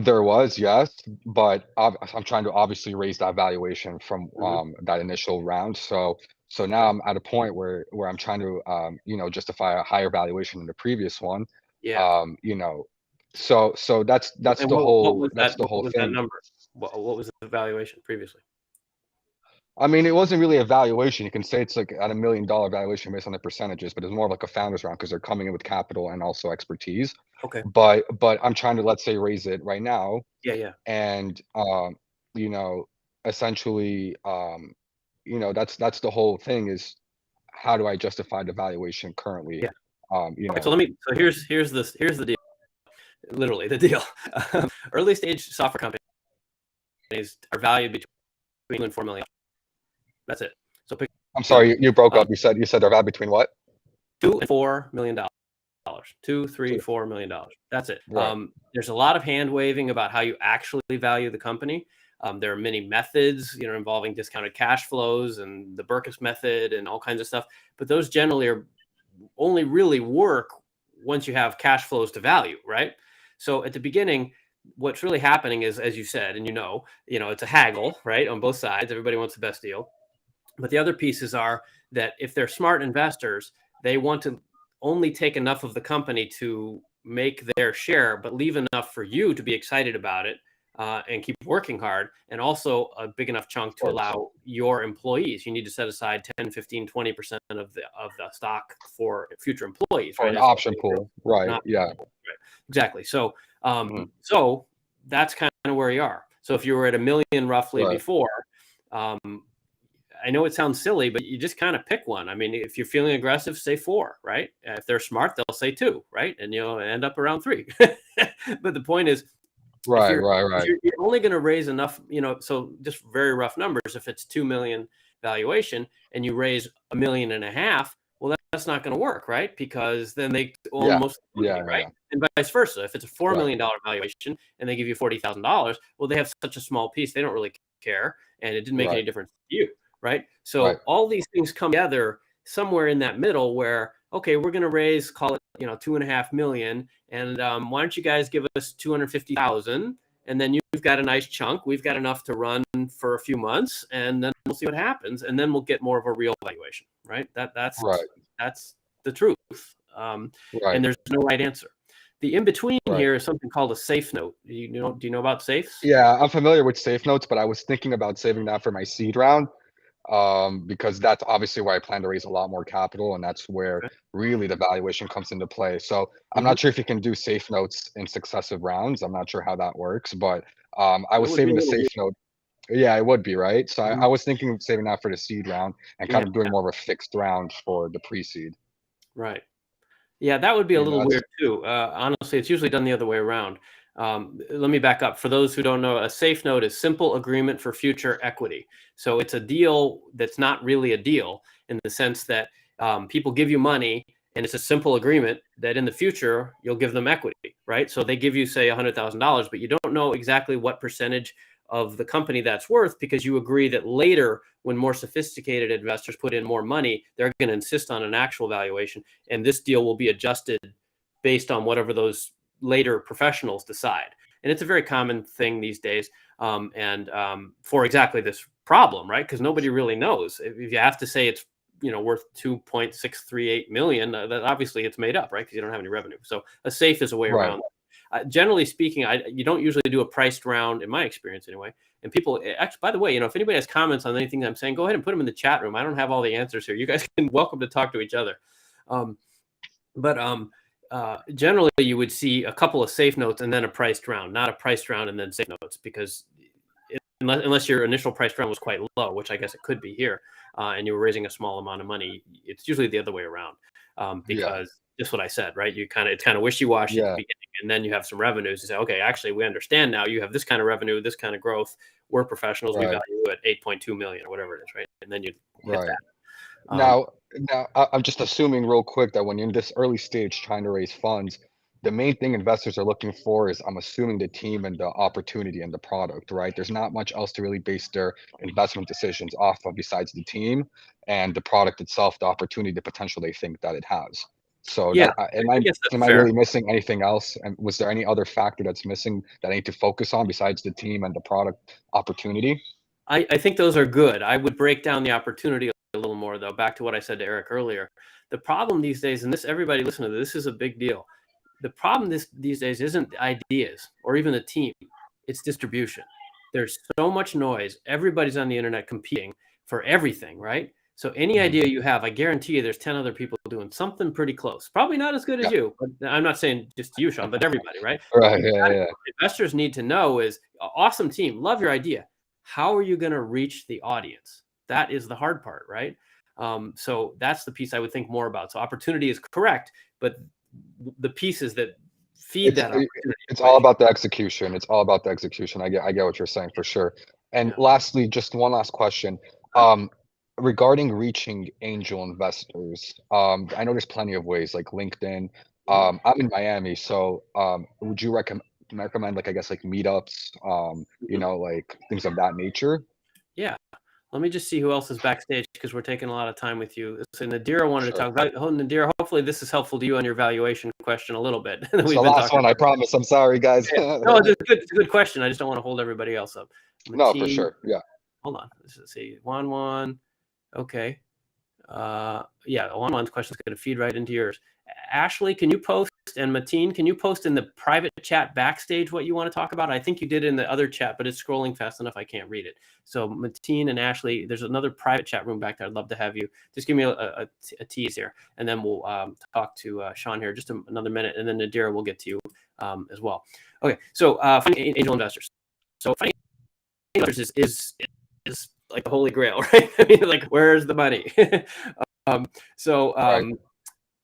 [SPEAKER 4] There was, yes, but I'm trying to obviously raise that valuation from
[SPEAKER 2] Mhm.
[SPEAKER 4] that initial round. So now
[SPEAKER 2] Okay.
[SPEAKER 4] I'm at a point where I'm trying to justify a higher valuation than the previous one.
[SPEAKER 2] Yeah.
[SPEAKER 4] Um, you know, so
[SPEAKER 2] And
[SPEAKER 4] that's the
[SPEAKER 2] what
[SPEAKER 4] whole
[SPEAKER 2] was that
[SPEAKER 4] thing.
[SPEAKER 2] number? What was the valuation previously?
[SPEAKER 4] I mean, it wasn't really a valuation. You can say it's like at $1 million valuation based on the percentages, but it's more of like a founders round because they're coming in with capital and also expertise.
[SPEAKER 2] Okay.
[SPEAKER 4] But I'm trying to, let's say, raise it right now,
[SPEAKER 2] Yeah, yeah.
[SPEAKER 4] and you know essentially, that's the whole thing, is how do I justify the valuation currently?
[SPEAKER 2] Yeah.
[SPEAKER 4] um you
[SPEAKER 2] Okay, so
[SPEAKER 4] know
[SPEAKER 2] here's the deal. Literally the deal. Early stage software companies are valued between 2 and 4 million. That's it. So pick
[SPEAKER 4] I'm
[SPEAKER 2] a number.
[SPEAKER 4] sorry, you broke
[SPEAKER 2] Um,
[SPEAKER 4] up. You said they're valued between what?
[SPEAKER 2] 2 and $4 million. 2, 3,
[SPEAKER 4] Two.
[SPEAKER 2] $4 million. That's it.
[SPEAKER 4] Right.
[SPEAKER 2] There's a lot of hand waving about how you actually value the company. There are many methods, involving discounted cash flows and the Berkus method and all kinds of stuff. But those generally are only really work once you have cash flows to value, right? So at the beginning, what's really happening is, as you said, and it's a haggle, right? On both sides, everybody wants the best deal. But the other pieces are that if they're smart investors, they want to only take enough of the company to make their share, but leave enough for you to be excited about it, and keep working hard, and also a big enough chunk
[SPEAKER 4] Of
[SPEAKER 2] to
[SPEAKER 4] course.
[SPEAKER 2] allow your employees. You need to set aside 10, 15, 20% of the stock for future employees,
[SPEAKER 4] Or
[SPEAKER 2] right?
[SPEAKER 4] an
[SPEAKER 2] As
[SPEAKER 4] option pool, right?
[SPEAKER 2] not
[SPEAKER 4] Yeah.
[SPEAKER 2] right. Exactly. So,
[SPEAKER 4] Mhm.
[SPEAKER 2] so that's kind of where you are. So if you were at a million roughly
[SPEAKER 4] Right.
[SPEAKER 2] before, um, I know it sounds silly, but you just kind of pick one. I mean, if you're feeling aggressive, say 4, right? If they're smart, they'll say 2, right? And you'll end up around 3. But the point is, if
[SPEAKER 4] Right.
[SPEAKER 2] you're
[SPEAKER 4] Right.
[SPEAKER 2] if
[SPEAKER 4] Right.
[SPEAKER 2] you're, you're only going to raise enough, so just very rough numbers. If it's 2 million valuation and you raise 1.5 million, well, that's not going to work, right? Because then they own
[SPEAKER 4] Yeah.
[SPEAKER 2] most of the
[SPEAKER 4] Yeah.
[SPEAKER 2] company,
[SPEAKER 4] Yeah.
[SPEAKER 2] right?
[SPEAKER 4] Yeah.
[SPEAKER 2] And vice versa. If it's a four
[SPEAKER 4] Right.
[SPEAKER 2] million dollar valuation and they give you $40,000, well, they have such a small piece, they don't really care, and it didn't make any
[SPEAKER 4] Right.
[SPEAKER 2] difference to you, right?
[SPEAKER 4] Right.
[SPEAKER 2] So all these things come together somewhere in that middle where, okay, we're going to raise, call it, 2.5 million, and why don't you guys give us 250,000, and then you've got a nice chunk. We've got enough to run for a few months, and then we'll see what happens, and then we'll get more of a real valuation, right?
[SPEAKER 4] Right.
[SPEAKER 2] That's the truth,
[SPEAKER 4] Right.
[SPEAKER 2] and there's no right answer. The in between
[SPEAKER 4] Right.
[SPEAKER 2] here is something called a safe note. Do you know about safes?
[SPEAKER 4] Yeah, I'm familiar with safe notes, but I was thinking about saving that for my seed round. because that's obviously where I plan to raise a lot more capital, and that's where
[SPEAKER 2] Okay.
[SPEAKER 4] really the valuation comes into play. So I'm
[SPEAKER 2] Mhm.
[SPEAKER 4] not sure if you can do safe notes in successive rounds. I'm not sure how that works, but I
[SPEAKER 2] It
[SPEAKER 4] was
[SPEAKER 2] would be a
[SPEAKER 4] saving the
[SPEAKER 2] little
[SPEAKER 4] safe
[SPEAKER 2] weird.
[SPEAKER 4] note. Yeah, it would be, right? So I
[SPEAKER 2] Mhm.
[SPEAKER 4] was thinking of saving that for the seed round and
[SPEAKER 2] Yeah,
[SPEAKER 4] kind of doing more of a fixed round for the pre-seed.
[SPEAKER 2] right. Yeah, that would be a
[SPEAKER 4] You know,
[SPEAKER 2] little
[SPEAKER 4] that's
[SPEAKER 2] weird too. Honestly, it's usually done the other way around. Let me back up. For those who don't know, a safe note is simple agreement for future equity. So it's a deal that's not really a deal in the sense that people give you money and it's a simple agreement that in the future you'll give them equity, right? So they give you, say, $100,000, but you don't know exactly what percentage of the company that's worth because you agree that later, when more sophisticated investors put in more money, they're going to insist on an actual valuation, and this deal will be adjusted based on whatever those later professionals decide. And it's a very common thing these days, for exactly this problem, right? Because nobody really knows. If you have to say it's worth 2.638 million, that obviously it's made up, right? Because you don't have any revenue. So a safe is a way
[SPEAKER 4] right.
[SPEAKER 2] around. Generally speaking, you don't usually do a priced round, in my experience anyway. And people, actually, by the way, if anybody has comments on anything I'm saying, go ahead and put them in the chat room. I don't have all the answers here. You guys can welcome to talk to each other. Um, but generally, you would see a couple of safe notes and then a priced round, not a priced round and then safe notes, because unless your initial price round was quite low, which I guess it could be here, and you were raising a small amount of money, it's usually the other way around,
[SPEAKER 4] Yeah.
[SPEAKER 2] because just what I said, right? It's kind of wishy-washy at the
[SPEAKER 4] Yeah.
[SPEAKER 2] beginning, and then you have some revenues. You say, okay, actually, we understand now. You have this kind of revenue, this kind of growth. We're professionals. We
[SPEAKER 4] Right.
[SPEAKER 2] value you at 8.2 million or whatever it is, right? And then you hit
[SPEAKER 4] Right.
[SPEAKER 2] that. Um,
[SPEAKER 4] Now, I'm just assuming real quick that when you're in this early stage trying to raise funds, the main thing investors are looking for is, I'm assuming, the team and the opportunity and the product, right? There's not much else to really base their investment decisions off of besides the team and the product itself, the opportunity, the potential they think that it has. So
[SPEAKER 2] yeah,
[SPEAKER 4] that am
[SPEAKER 2] I
[SPEAKER 4] I
[SPEAKER 2] guess
[SPEAKER 4] am
[SPEAKER 2] that's
[SPEAKER 4] I
[SPEAKER 2] fair.
[SPEAKER 4] really missing anything else? And was there any other factor that's missing that I need to focus on besides the team and the product opportunity?
[SPEAKER 2] I think those are good. I would break down the opportunity a little more, though. Back to what I said to Eric earlier. The problem these days, and this everybody listen to this is a big deal. The problem these days isn't the ideas or even the team; it's distribution. There's so much noise. Everybody's on the internet competing for everything, right? So any
[SPEAKER 4] Mhm.
[SPEAKER 2] idea you have, I guarantee you, there's 10 other people doing something pretty close. Probably not as good as
[SPEAKER 4] Yeah.
[SPEAKER 2] you. But I'm not saying just you, Sean, but everybody, right?
[SPEAKER 4] Right.
[SPEAKER 2] And
[SPEAKER 4] Yeah. Yeah.
[SPEAKER 2] investors need to know is awesome team, love your idea. How are you going to reach the audience? That is the hard part, right? So that's the piece I would think more about. So opportunity is correct, but the pieces that feed
[SPEAKER 4] It's
[SPEAKER 2] that
[SPEAKER 4] it
[SPEAKER 2] opportunity
[SPEAKER 4] it's all
[SPEAKER 2] equation.
[SPEAKER 4] about the execution. It's all about the execution. I get what you're saying for sure. And
[SPEAKER 2] Yeah.
[SPEAKER 4] lastly, just one last question.
[SPEAKER 2] Huh?
[SPEAKER 4] Um, regarding reaching angel investors, I know there's plenty of ways like LinkedIn.
[SPEAKER 2] Mhm.
[SPEAKER 4] I'm in Miami, so would you recommend like I guess like meetups,
[SPEAKER 2] Mhm.
[SPEAKER 4] like things of that nature?
[SPEAKER 2] Yeah. Let me just see who else is backstage because we're taking a lot of time with you. So Nadira wanted to
[SPEAKER 4] Sure.
[SPEAKER 2] talk about. Oh, Nadira, hopefully this is helpful to you on your valuation question a little bit that
[SPEAKER 4] It's the
[SPEAKER 2] we've been
[SPEAKER 4] last
[SPEAKER 2] talking
[SPEAKER 4] one, I
[SPEAKER 2] about.
[SPEAKER 4] promise. I'm sorry, guys.
[SPEAKER 2] Yeah. No, it's a good question. I just don't want to hold everybody else up.
[SPEAKER 4] No, for
[SPEAKER 2] Mateen,
[SPEAKER 4] sure. Yeah.
[SPEAKER 2] hold on. Let's see. Juan. Okay. Yeah, One's question is going to feed right into yours. Ashley, can you post, and Mateen, can you post in the private chat backstage what you want to talk about? I think you did in the other chat, but it's scrolling fast enough I can't read it. So Mateen and Ashley, there's another private chat room back there. I'd love to have you. Just give me a tease here, and then we'll talk to Sean here just another minute, and then Nadira will get to you as well. Okay, so finding angel investors. So finding angel investors is like the holy grail, right? I mean, like, where's the money? um, so
[SPEAKER 4] Right.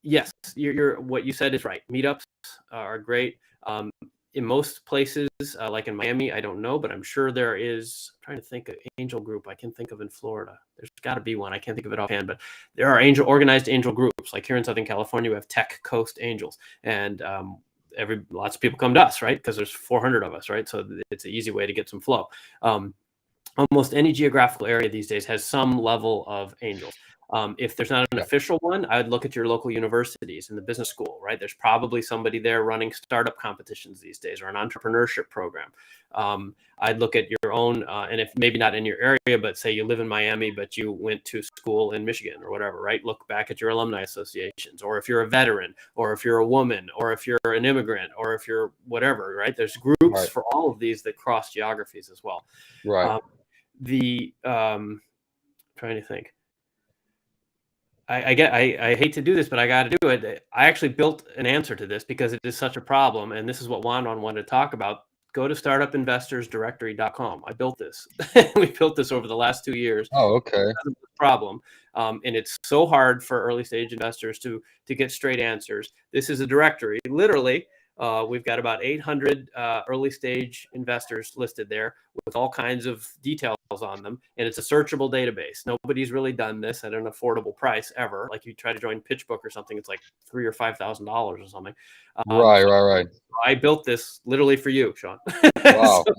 [SPEAKER 2] yes, you're what you said is right. Meetups are great. In most places, like in Miami, I don't know, but I'm sure there is. I'm trying to think of angel group I can think of in Florida. There's got to be one. I can't think of it offhand, but there are organized angel groups. Like here in Southern California, we have Tech Coast Angels, and lots of people come to us, right? Because there's 400 of us, right? So it's an easy way to get some flow. Almost any geographical area these days has some level of angels. If there's not an
[SPEAKER 4] Yeah.
[SPEAKER 2] official one, I would look at your local universities and the business school, right? There's probably somebody there running startup competitions these days or an entrepreneurship program. I'd look at your own, and if maybe not in your area, but say you live in Miami, but you went to school in Michigan or whatever, right? Look back at your alumni associations, or if you're a veteran, or if you're a woman, or if you're an immigrant, or if you're whatever, right? There's groups
[SPEAKER 4] Right.
[SPEAKER 2] for all of these that cross geographies as well.
[SPEAKER 4] Right.
[SPEAKER 2] Um, the trying trying to think. I hate to do this, but I got to do it. I actually built an answer to this because it is such a problem. And this is what Juan wanted to talk about. Go to startupinvestorsdirectory.com. I built this. We built this over the last 2 years.
[SPEAKER 4] Oh, okay.
[SPEAKER 2] Problem. And it's so hard for early stage investors to get straight answers. This is a directory. Literally, we've got about 800 early stage investors listed there with all kinds of details on them. And it's a searchable database. Nobody's really done this at an affordable price ever. Like you try to join PitchBook or something, it's like $3,000 or $5,000 or something.
[SPEAKER 4] Right.
[SPEAKER 2] I built this literally for you, Sean.
[SPEAKER 4] Wow.
[SPEAKER 2] So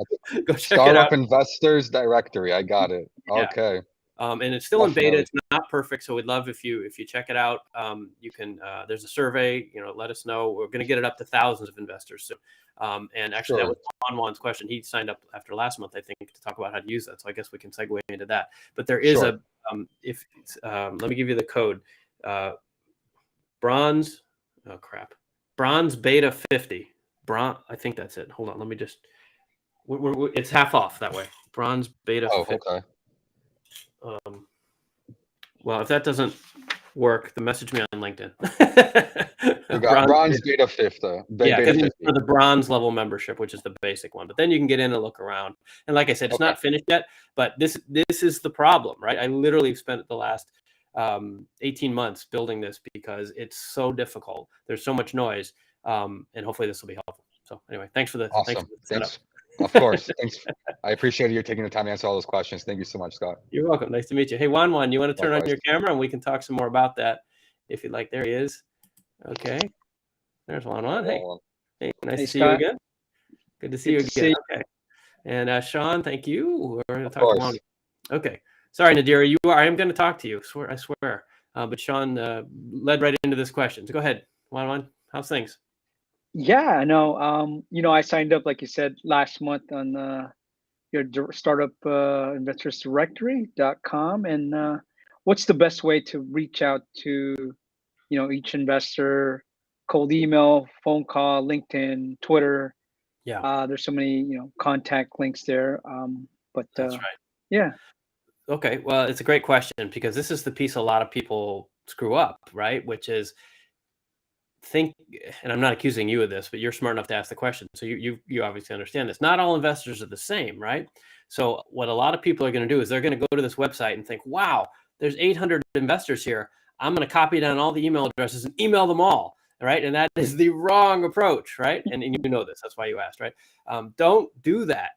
[SPEAKER 2] go check it
[SPEAKER 4] Startup
[SPEAKER 2] out.
[SPEAKER 4] Investors Directory. I got it.
[SPEAKER 2] Yeah.
[SPEAKER 4] Okay.
[SPEAKER 2] And it's still in beta.
[SPEAKER 4] Definitely.
[SPEAKER 2] It's not perfect, so we'd love if you check it out. You can. There's a survey. Let us know. We're going to get it up to thousands of investors soon. And actually, that was Juan's question. He signed up after last month, I think, to talk about how to use that. So I guess we can segue into that. But there is a. Let me give you the code. Bronze. Oh crap. Bronze Beta 50. I think that's it. Hold on. Let me just. It's half off that way. Bronze Beta 50.
[SPEAKER 4] Okay.
[SPEAKER 2] Well, if that doesn't work, then message me on LinkedIn.
[SPEAKER 4] You got Bronze Beta 50.
[SPEAKER 2] Yeah,
[SPEAKER 4] Beta 50.
[SPEAKER 2] for the bronze level membership, which is the basic one. But then you can get in and look around. And like I said, it's not finished yet, but this is the problem, right? I literally spent the last 18 months building this because it's so difficult. There's so much noise, and hopefully this will be helpful. So anyway, thanks for the
[SPEAKER 4] awesome.
[SPEAKER 2] Thanks.
[SPEAKER 4] Of course. Thanks. I appreciate you taking the time to answer all those questions. Thank you so much, Scott.
[SPEAKER 2] You're welcome. Nice to meet you. Hey, Juan, you want to turn on your camera and we can talk some more about that if you'd like. There he is. Okay. There's Juan. Hey, nice to see you again. Good to see you again. Okay. And Sean, thank you. We're going to talk to Juan. Okay. Sorry, Nadira, I am going to talk to you. I swear. But Sean led right into this question. So go ahead, Juan. How's things?
[SPEAKER 5] Yeah, no. I signed up, like you said, last month on your startup investorsdirectory.com. And what's the best way to reach out to, each investor? Cold email, phone call, LinkedIn, Twitter.
[SPEAKER 2] Yeah.
[SPEAKER 5] There's so many, contact links there.
[SPEAKER 2] That's right.
[SPEAKER 5] Yeah.
[SPEAKER 2] Okay. Well, it's a great question because this is the piece a lot of people screw up, right? Which is and I'm not accusing you of this, but you're smart enough to ask the question. So you obviously understand this. Not all investors are the same, right? So what a lot of people are going to do is they're going to go to this website and think, wow, there's 800 investors here. I'm going to copy down all the email addresses and email them all, right? And that is the wrong approach, right? And you know this. That's why you asked, right? Don't do that.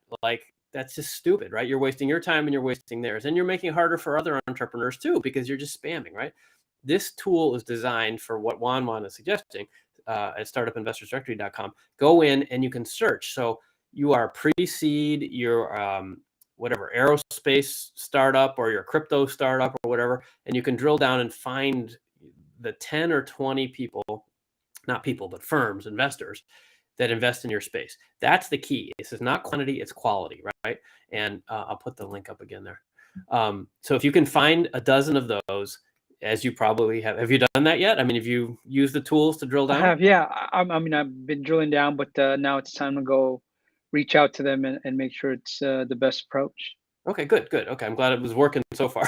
[SPEAKER 2] That's just stupid, right? You're wasting your time and you're wasting theirs. And you're making it harder for other entrepreneurs too, because you're just spamming, right? This tool is designed for what Juan is suggesting at startupinvestorsdirectory.com. Go in and you can search. So you are pre-seed, you're whatever, aerospace startup or your crypto startup or whatever, and you can drill down and find the 10 or 20 people, not people, but firms, investors that invest in your space. That's the key. This is not quantity, it's quality, right? And I'll put the link up again there. So if you can find a dozen of those, as you probably have you done that yet? I mean, have you used the tools to drill down?
[SPEAKER 5] I have, yeah. I've been drilling down, but now it's time to go reach out to them and make sure it's the best approach.
[SPEAKER 2] Okay, good. Okay, I'm glad it was working so far.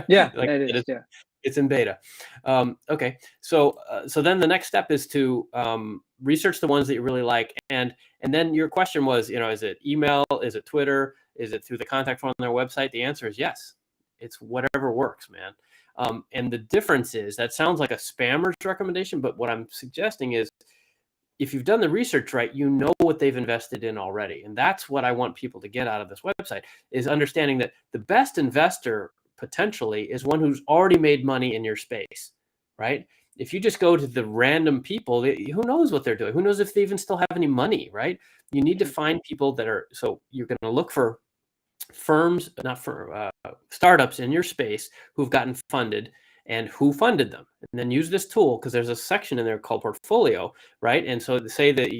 [SPEAKER 5] Yeah, it is. Yeah,
[SPEAKER 2] it's in beta. Okay, so then the next step is to research the ones that you really like, and then your question was, is it email, is it Twitter, is it through the contact form on their website? The answer is yes. It's whatever works, man. And the difference is that sounds like a spammer's recommendation, but what I'm suggesting is if you've done the research right, you know what they've invested in already. And that's what I want people to get out of this website, is understanding that the best investor potentially is one who's already made money in your space, right? If you just go to the random people, who knows what they're doing? Who knows if they even still have any money, right? You need to find people that are, so you're going to look for firms, startups in your space who've gotten funded and who funded them, and then use this tool because there's a section in there called portfolio, right? And so say that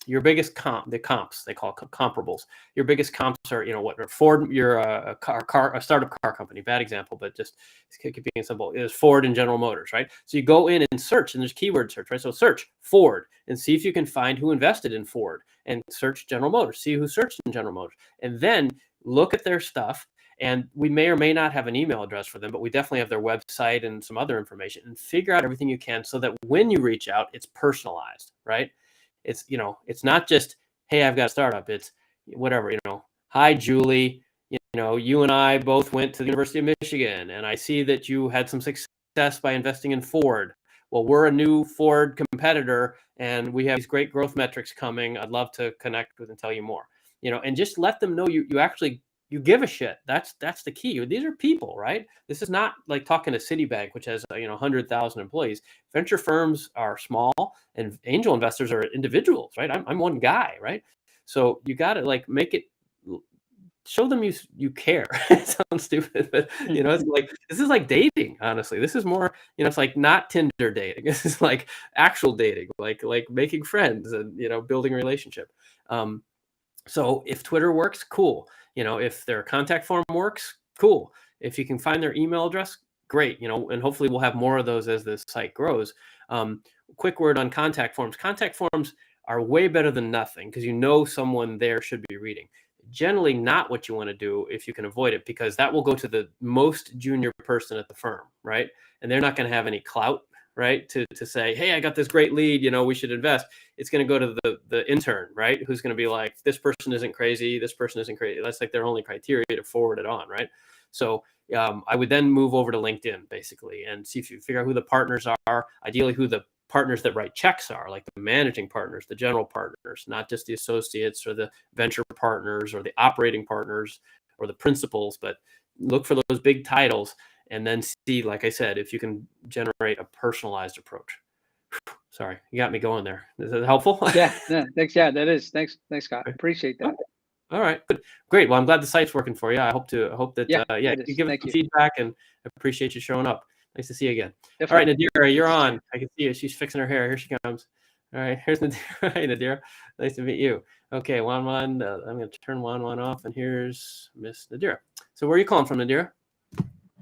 [SPEAKER 2] your biggest comps, they call comparables. Your biggest comps are, what Ford. You're a startup car company. Bad example, but just keeping it simple. Is Ford and General Motors, right? So you go in and search, and there's keyword search, right? So search Ford and see if you can find who invested in Ford, and search General Motors, see who searched in General Motors, and then look at their stuff And we may or may not have an email address for them, but we definitely have their website and some other information, and figure out everything you can so that when you reach out, it's personalized, right? It's, it's not just, hey, I've got a startup. It's whatever, hi, Julie, you and I both went to the University of Michigan, and I see that you had some success by investing in Ford. Well, we're a new Ford competitor, and we have these great growth metrics coming. I'd love to connect with and tell you more, and just let them know you actually you give a shit. That's the key. These are people, right? This is not like talking to Citibank, which has 100,000 employees. Venture firms are small, and angel investors are individuals, right? I'm one guy, right? So you got to like make it, show them you care. It sounds stupid, but it's like, this is like dating. Honestly, this is more, it's like not Tinder dating. This is like actual dating, like making friends and building a relationship. So if Twitter works, cool. If their contact form works, cool. If you can find their email address, great. And hopefully we'll have more of those as this site grows. Quick word on contact forms. Contact forms are way better than nothing, because someone there should be reading. Generally not what you want to do if you can avoid it, because that will go to the most junior person at the firm, right? And they're not going to have any clout, right, to say, hey, I got this great lead, we should invest. It's going to go to the intern, right, who's going to be like, this person isn't crazy, this person isn't crazy. That's like their only criteria to forward it on, right? So I would then move over to LinkedIn, basically, and see if you figure out who the partners are, ideally who the partners that write checks are, like the managing partners, the general partners, not just the associates or the venture partners or the operating partners or the principals, but look for those big titles, and then see, like I said, if you can generate a personalized approach. Sorry, you got me going there. Is that helpful?
[SPEAKER 5] Yeah, thanks. Yeah, that is. Thanks, Scott. Appreciate that.
[SPEAKER 2] All right, good. Great. Well, I'm glad the site's working for you. I hope that you give us some feedback, and I appreciate you showing up. Nice to see you again. Definitely. All right, Nadira, you're on. I can see you. She's fixing her hair. Here she comes. All right, here's Nadira. Hey, Nadira. Nice to meet you. Okay, I'm going to turn Juan off, and here's Miss Nadira. So where are you calling from, Nadira?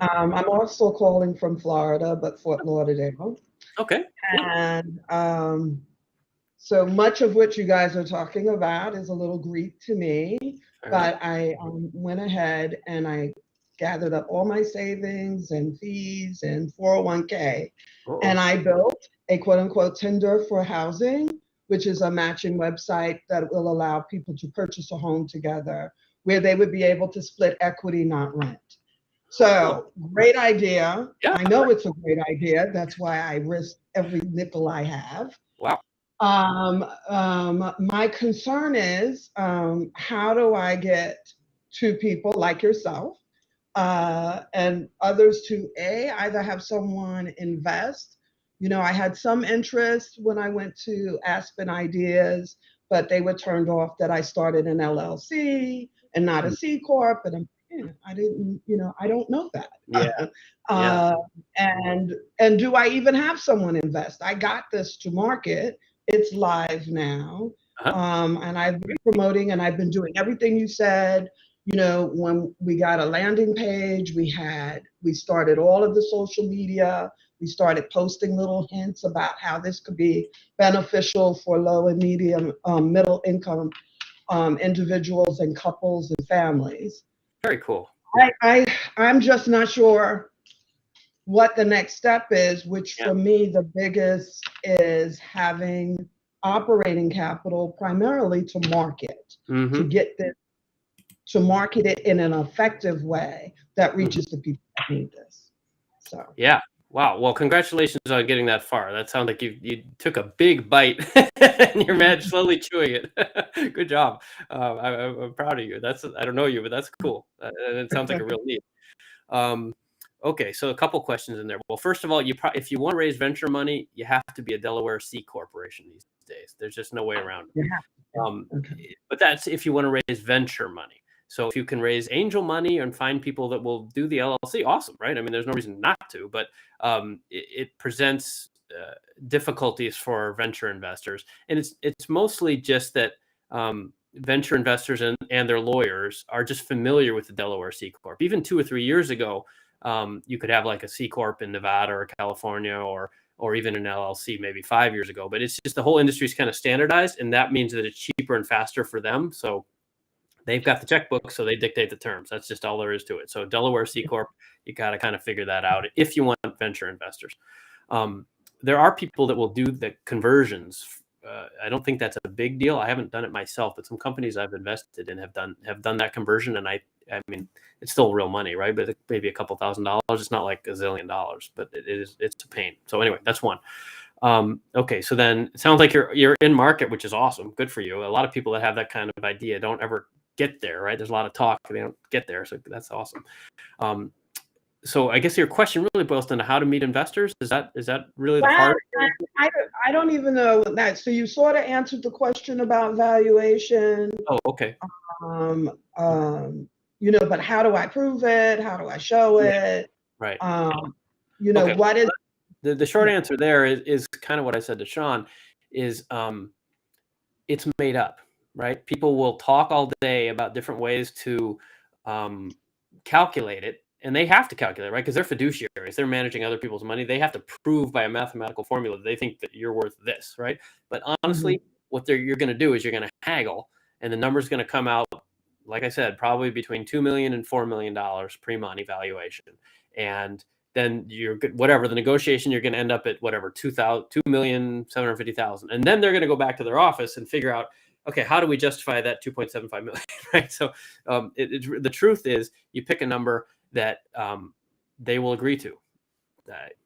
[SPEAKER 6] I'm also calling from Florida, but Fort Lauderdale.
[SPEAKER 2] Okay.
[SPEAKER 6] And so much of what you guys are talking about is a little Greek to me, but I went ahead and I gathered up all my savings and fees and 401k, and I built a quote unquote Tinder for housing, which is a matching website that will allow people to purchase a home together where they would be able to split equity, not rent. So great idea. Yeah. I know it's a great idea. That's why I risked every nickel I have.
[SPEAKER 2] Wow.
[SPEAKER 6] My concern is, how do I get two people like yourself and others to either have someone invest. I had some interest when I went to Aspen Ideas, but they were turned off that I started an LLC and not a C Corp. And I didn't, I don't know that.
[SPEAKER 2] Yeah.
[SPEAKER 6] And do I even have someone invest? I got this to market. It's live now. And I've been promoting and I've been doing everything you said. When we got a landing page, we started all of the social media. We started posting little hints about how this could be beneficial for low and medium, middle income individuals and couples and families.
[SPEAKER 2] Very cool.
[SPEAKER 6] I'm just not sure what the next step is, which for me, the biggest is having operating capital primarily to market, to get this, to market it in an effective way that reaches the people that need this. So
[SPEAKER 2] yeah. Wow. Well, congratulations on getting that far. That sounds like you took a big bite and you're slowly chewing it. Good job. I'm proud of you. I don't know you, but that's cool. It sounds like a real need. Okay, so a couple questions in there. Well, first of all, if you want to raise venture money, you have to be a Delaware C corporation these days. There's just no way around it. But that's if you want to raise venture money. So if you can raise angel money and find people that will do the LLC, awesome, right? I mean, there's no reason not to, but it presents difficulties for venture investors. And it's mostly just that venture investors and their lawyers are just familiar with the Delaware C Corp. Even 2 or 3 years ago, you could have like a C Corp in Nevada or California or even an LLC maybe 5 years ago. But it's just the whole industry is kind of standardized, and that means that it's cheaper and faster for them. So they've got the checkbook, so they dictate the terms. That's just all there is to it. So Delaware C Corp, you got to kind of figure that out if you want venture investors. There are people that will do the conversions. I don't think that's a big deal. I haven't done it myself, but some companies I've invested in have done that conversion, and I mean, it's still real money, right? But maybe a couple $1,000s. It's not like $1 zillion, but it's a pain. So anyway, that's one. Okay, so then it sounds like you're in market, which is awesome. Good for you. A lot of people that have that kind of idea don't ever get there, right? There's a lot of talk, they don't get there, so that's awesome. So I guess your question really boils down to how to meet investors. Is that really the hard?
[SPEAKER 6] I don't even know that. So you sort of answered the question about valuation.
[SPEAKER 2] Oh, okay.
[SPEAKER 6] But how do I prove it? How do I show it?
[SPEAKER 2] Right.
[SPEAKER 6] Okay. What is
[SPEAKER 2] the short answer there is kind of what I said to Sean, is it's made up, right? People will talk all day about different ways to calculate it. And they have to calculate, right? Because they're fiduciaries. They're managing other people's money. They have to prove by a mathematical formula that they think that you're worth this, right? But honestly, what you're going to do is you're going to haggle, and the number's going to come out, like I said, probably between $2 million and $4 million pre-money valuation. And then you're good, whatever the negotiation, you're going to end up at whatever $2,750,000, and then they're going to go back to their office and figure out, okay, how do we justify that 2.75 million, right? So the truth is, you pick a number that they will agree to.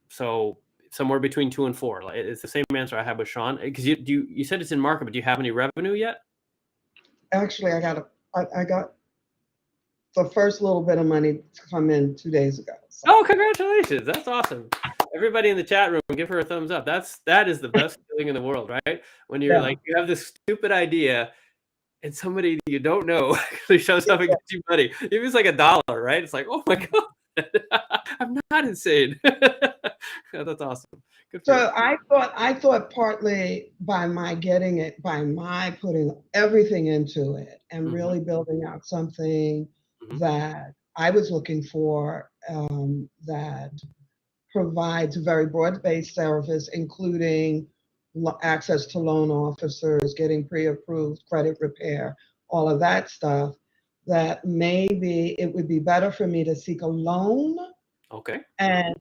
[SPEAKER 2] So somewhere between 2 and 4. It's the same answer I had with Sean. Because you said it's in market, but do you have any revenue yet?
[SPEAKER 6] Actually, I got the first little bit of money to come in 2 days ago. So.
[SPEAKER 2] Oh, congratulations! That's awesome. Everybody in the chat room, give her a thumbs up. That is the best feeling in the world, right? When you're like, you have this stupid idea, and somebody you don't know actually shows up and gives you money. If it's like $1, right? It's like, oh my God, I'm not insane. That's awesome. Good for you.
[SPEAKER 6] I thought partly by my putting everything into it and really building out something that I was looking for, that provides a very broad-based service, including access to loan officers, getting pre-approved credit repair, all of that stuff, that maybe it would be better for me to seek a loan.
[SPEAKER 2] Okay.
[SPEAKER 6] And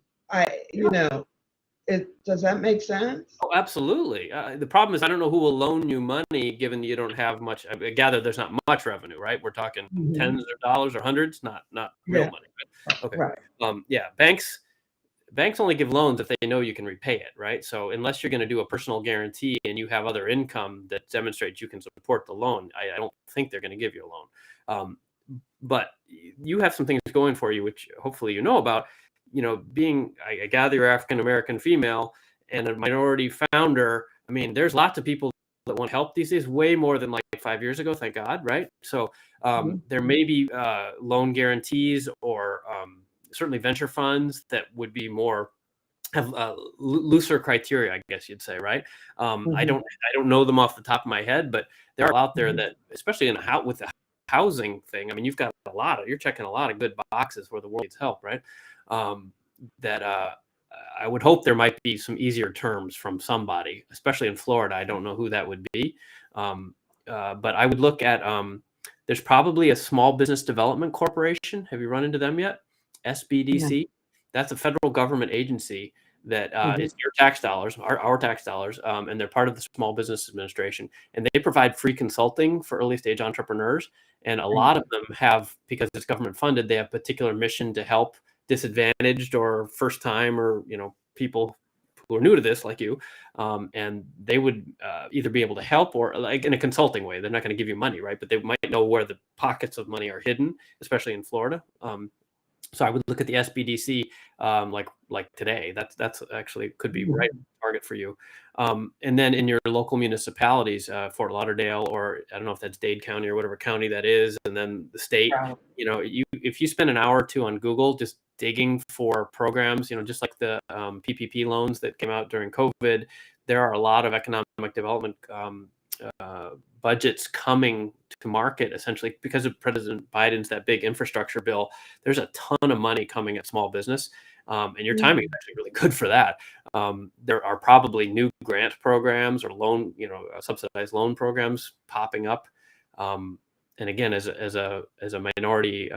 [SPEAKER 6] does that make sense?
[SPEAKER 2] Oh, absolutely. The problem is, I don't know who will loan you money, given you don't have much. I gather there's not much revenue, right? We're talking tens of dollars or hundreds, not real money. Right? Okay.
[SPEAKER 6] Right.
[SPEAKER 2] Yeah. Banks only give loans if they know you can repay it, right? So unless you're going to do a personal guarantee and you have other income that demonstrates you can support the loan, I don't think they're going to give you a loan. But you have some things going for you, which hopefully you know about. I gather you're African-American female and a minority founder. I mean, there's lots of people that want help these days, way more than like 5 years ago, thank God, right? So there may be loan guarantees or certainly venture funds that would be have looser criteria, I guess you'd say, right? I don't know them off the top of my head, but there are out there that, especially with the housing thing. I mean, you're checking a lot of good boxes where the world needs help, right? That I would hope there might be some easier terms from somebody, especially in Florida. I don't know who that would be, but I would look at. There's probably a Small Business Development Corporation. Have you run into them yet? SBDC. Yeah. That's a federal government agency that is your tax dollars, our tax dollars, and they're part of the Small Business Administration. And they provide free consulting for early stage entrepreneurs. And a lot of them have, because it's government funded, they have particular mission to help disadvantaged or first time or people who are new to this like you, and they would either be able to help or like in a consulting way. They're not going to give you money, right? But they might know where the pockets of money are hidden, especially in Florida. So I would look at the SBDC like today. That's actually could be right target for you. And then in your local municipalities, Fort Lauderdale, or I don't know if that's Dade County or whatever county that is, and then the state. If you spend an hour or two on Google just digging for programs, just like the PPP loans that came out during COVID, there are a lot of economic development budgets coming to market, essentially because of President Biden's that big infrastructure bill. There's a ton of money coming at small business, and your timing is actually really good for that. There are probably new grant programs or subsidized loan programs popping up. and again, as a minority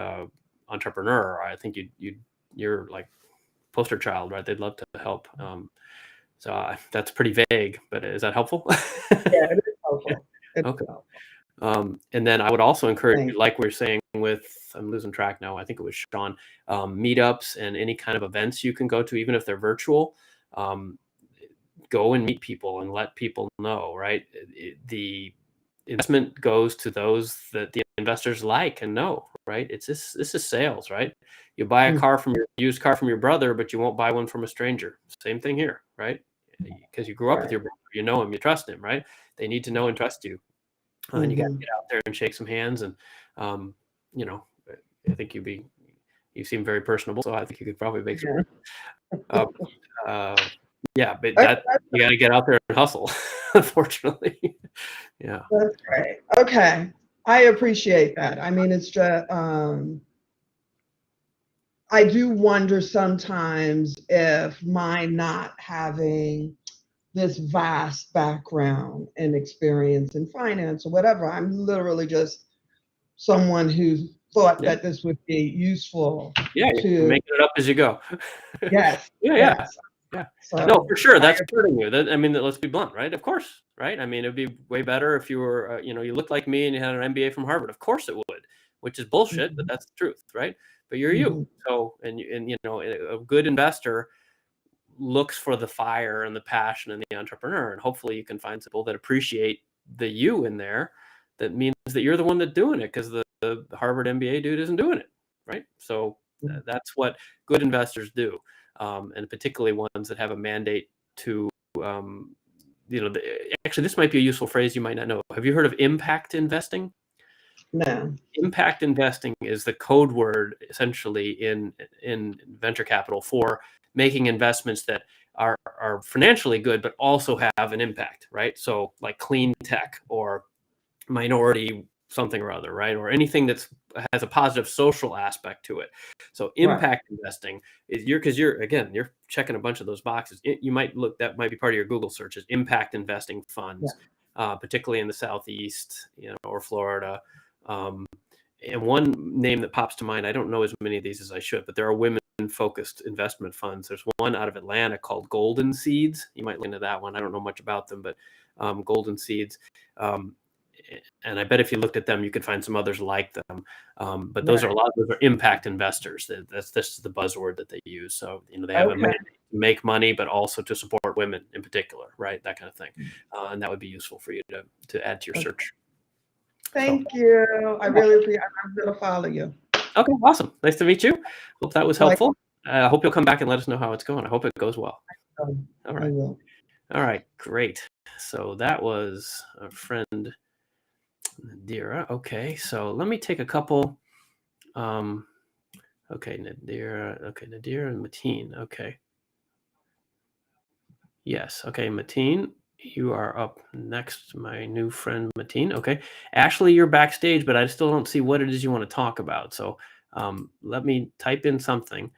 [SPEAKER 2] entrepreneur, I think you're like poster child, right? They'd love to help. So that's pretty vague, but is that helpful?
[SPEAKER 6] Yeah, it is helpful. It is
[SPEAKER 2] Okay.
[SPEAKER 6] helpful.
[SPEAKER 2] And then I would also encourage
[SPEAKER 6] Thank
[SPEAKER 2] you, like we we're saying with, I'm losing track now, I think it was Sean, meetups and any kind of events you can go to, even if they're virtual. Go and meet people and let people know, right? The investment goes to those that the investors like and know, right? This is sales, right? You buy a car from your used car from your brother, but you won't buy one from a stranger. Same thing here, right? Because you grew up with your brother, you know him, you trust him, right? They need to know and trust you. And you got to get out there and shake some hands. And, you know, I think you seem very personable, so I think you could probably make some. Yeah, but that you got to get out there and hustle, unfortunately. Yeah.
[SPEAKER 6] That's great. Okay. I appreciate that. I mean, it's just, I do wonder sometimes if my not having this vast background and experience in finance or whatever, I'm literally just someone who thought that this would be useful.
[SPEAKER 2] Yeah, you're making it up as you go.
[SPEAKER 6] Yes.
[SPEAKER 2] Yeah.
[SPEAKER 6] So
[SPEAKER 2] no, for sure. That's hurting you. I mean, let's be blunt, right? Of course, right? I mean, it'd be way better if you were, you looked like me and you had an MBA from Harvard. Of course it would, which is bullshit, but that's the truth, right? But you're you. So, and a good investor looks for the fire and the passion in the entrepreneur, and hopefully you can find people that appreciate the you in there. That means that you're the one that's doing it, because the Harvard MBA dude isn't doing it, right? So that's what good investors do. And particularly ones that have a mandate to, actually, this might be a useful phrase you might not know. Have you heard of impact investing?
[SPEAKER 6] No.
[SPEAKER 2] Impact investing is the code word essentially in venture capital for making investments that are financially good, but also have an impact, right? So like clean tech or minority something or other, right? Or anything that's has a positive social aspect to it. So impact investing is because you're checking a bunch of those boxes. You might look, that might be part of your Google searches, impact investing funds, particularly in the Southeast, or Florida. And one name that pops to mind, I don't know as many of these as I should, but there are women focused investment funds. There's one out of Atlanta called Golden Seeds. You might look into that one. I don't know much about them, but Golden Seeds. And I bet if you looked at them, you could find some others like them. But those are those are impact investors. That's the buzzword that they use. So they have a mandate to make money, but also to support women in particular, right? That kind of thing. And that would be useful for you to add to your search.
[SPEAKER 6] Thank you. I really appreciate it. I'm going to follow you.
[SPEAKER 2] Okay, awesome. Nice to meet you. Hope that was helpful. I hope you'll come back and let us know how it's going. I hope it goes well. All right.
[SPEAKER 6] I will.
[SPEAKER 2] All right, great. So that was a friend, Nadira. Okay, so let me take a couple. Okay, Nadira. Okay, Nadira and Mateen. Okay. Yes. Okay, Mateen, you are up next. My new friend, Mateen. Okay, Ashley, you're backstage, but I still don't see what it is you want to talk about. So let me type in something.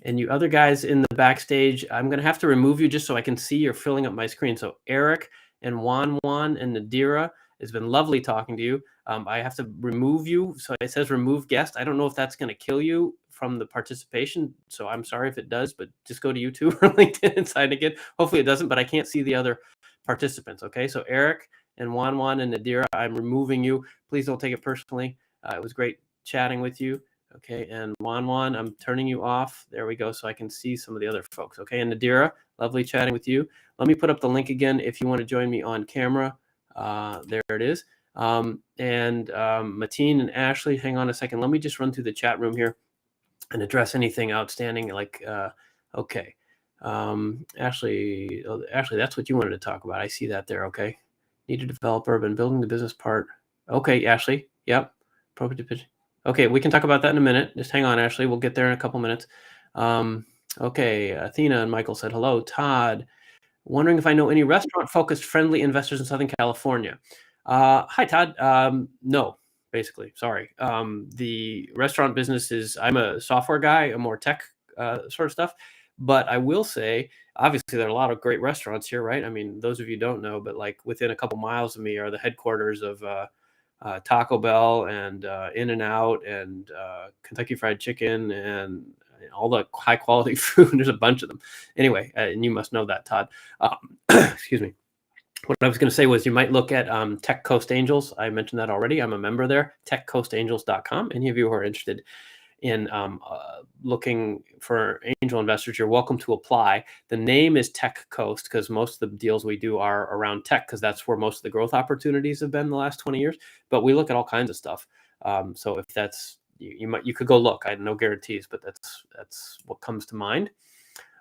[SPEAKER 2] And you other guys in the backstage, I'm going to have to remove you just so I can see you're filling up my screen. So Eric and Juan and Nadira, it's been lovely talking to you. I have to remove you. So it says remove guest. I don't know if that's going to kill you from the participation. So I'm sorry if it does, but just go to YouTube or LinkedIn and sign again. Hopefully it doesn't, but I can't see the other participants. Okay. So Eric and Juan and Nadira, I'm removing you. Please don't take it personally. It was great chatting with you. Okay, and Juan, I'm turning you off. There we go, so I can see some of the other folks. Okay, and Nadira, lovely chatting with you. Let me put up the link again if you want to join me on camera. There it is. And Mateen and Ashley, hang on a second. Let me just run through the chat room here and address anything outstanding. Like, okay, Ashley, that's what you wanted to talk about. I see that there. Okay, need a developer, been building the business part. Okay, Ashley, yep, appropriate pitch. Okay, we can talk about that in a minute. Just hang on, Ashley. We'll get there in a couple minutes. Okay, Athena and Michael said, hello. Todd, wondering if I know any restaurant-focused friendly investors in Southern California. Hi, Todd. No, basically. Sorry. The restaurant business is, I'm a software guy, a more tech sort of stuff. But I will say, obviously, there are a lot of great restaurants here, right? I mean, those of you don't know, but like within a couple miles of me are the headquarters of Taco Bell and In-N-Out and Kentucky Fried Chicken and all the high quality food. There's a bunch of them. Anyway, and you must know that, Todd. Excuse me. What I was going to say was you might look at Tech Coast Angels. I mentioned that already. I'm a member there, techcoastangels.com. Any of you who are interested in looking for angel investors, you're welcome to apply. The name is Tech Coast because most of the deals we do are around tech because that's where most of the growth opportunities have been the last 20 years. But we look at all kinds of stuff. So if that's you could go look. I have no guarantees, but that's what comes to mind.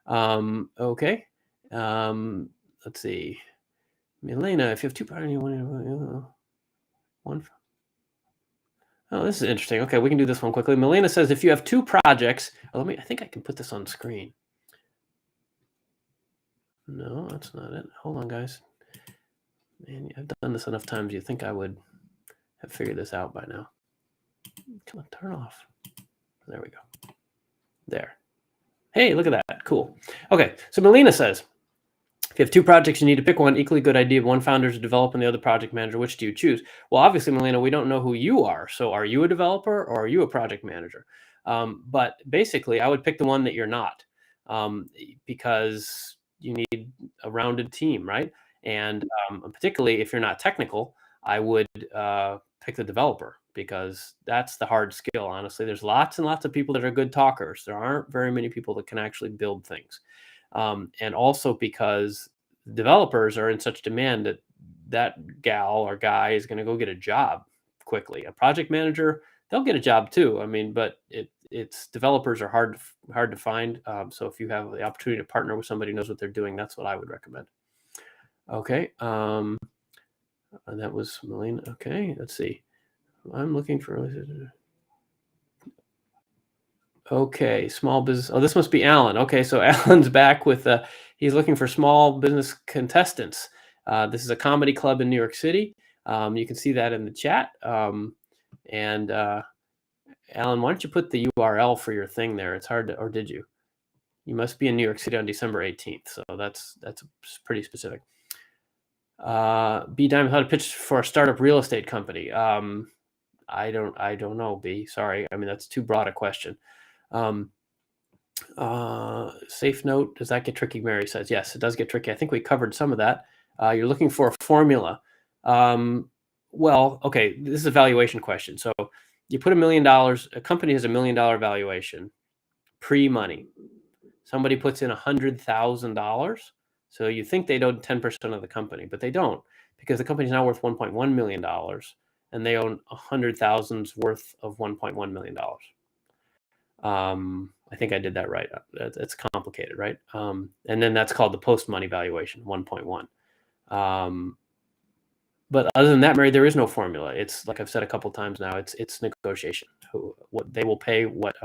[SPEAKER 2] Okay. Let's see. Milena, if you have two parties, one. Oh, this is interesting. Okay, we can do this one quickly. Milena says if you have two projects, I think I can put this on screen. No, that's not it. Hold on, guys. Man, I've done this enough times. You'd think I would have figured this out by now. Come on, turn off. There we go. There. Hey, look at that. Cool. Okay, so Melina says, if you have two projects, you need to pick one. Equally good idea. One founder is a developer and the other project manager. Which do you choose? Well, obviously, Melina, we don't know who you are. So are you a developer or are you a project manager? But basically, I would pick the one that you're not because you need a rounded team, right? And particularly if you're not technical, I would pick the developer because that's the hard skill, honestly. There's lots and lots of people that are good talkers. There aren't very many people that can actually build things. And also because developers are in such demand that that gal or guy is going to go get a job quickly. A project manager, they'll get a job too. I mean, but it's developers are hard to find. So if you have the opportunity to partner with somebody who knows what they're doing, that's what I would recommend. Okay. And that was Melina. Okay. Let's see. I'm looking for. Okay, small business. Oh, this must be Alan. Okay, so Alan's back with he's looking for small business contestants. This is a comedy club in New York City. You can see that in the chat. And Alan, why don't you put the URL for your thing there? It's hard to, or did you? You must be in New York City on December 18th. So that's pretty specific. B Diamond, how to pitch for a startup real estate company? I don't know, B. Sorry. I mean, that's too broad a question. Safe note, does that get tricky? Mary says, yes, it does get tricky. I think we covered some of that. You're looking for a formula. Well, okay, this is a valuation question. So you put $1 million, a company has $1 million valuation, pre-money. Somebody puts in $100,000. So you think they'd own 10% of the company, but they don't because the company's now worth $1.1 million and they own 100,000's worth of $1.1 million. I think I did that right. It's complicated, right? And then that's called the post-money valuation, 1.1. But other than that, Mary, there is no formula. It's like I've said a couple times now. It's negotiation. What they will pay, what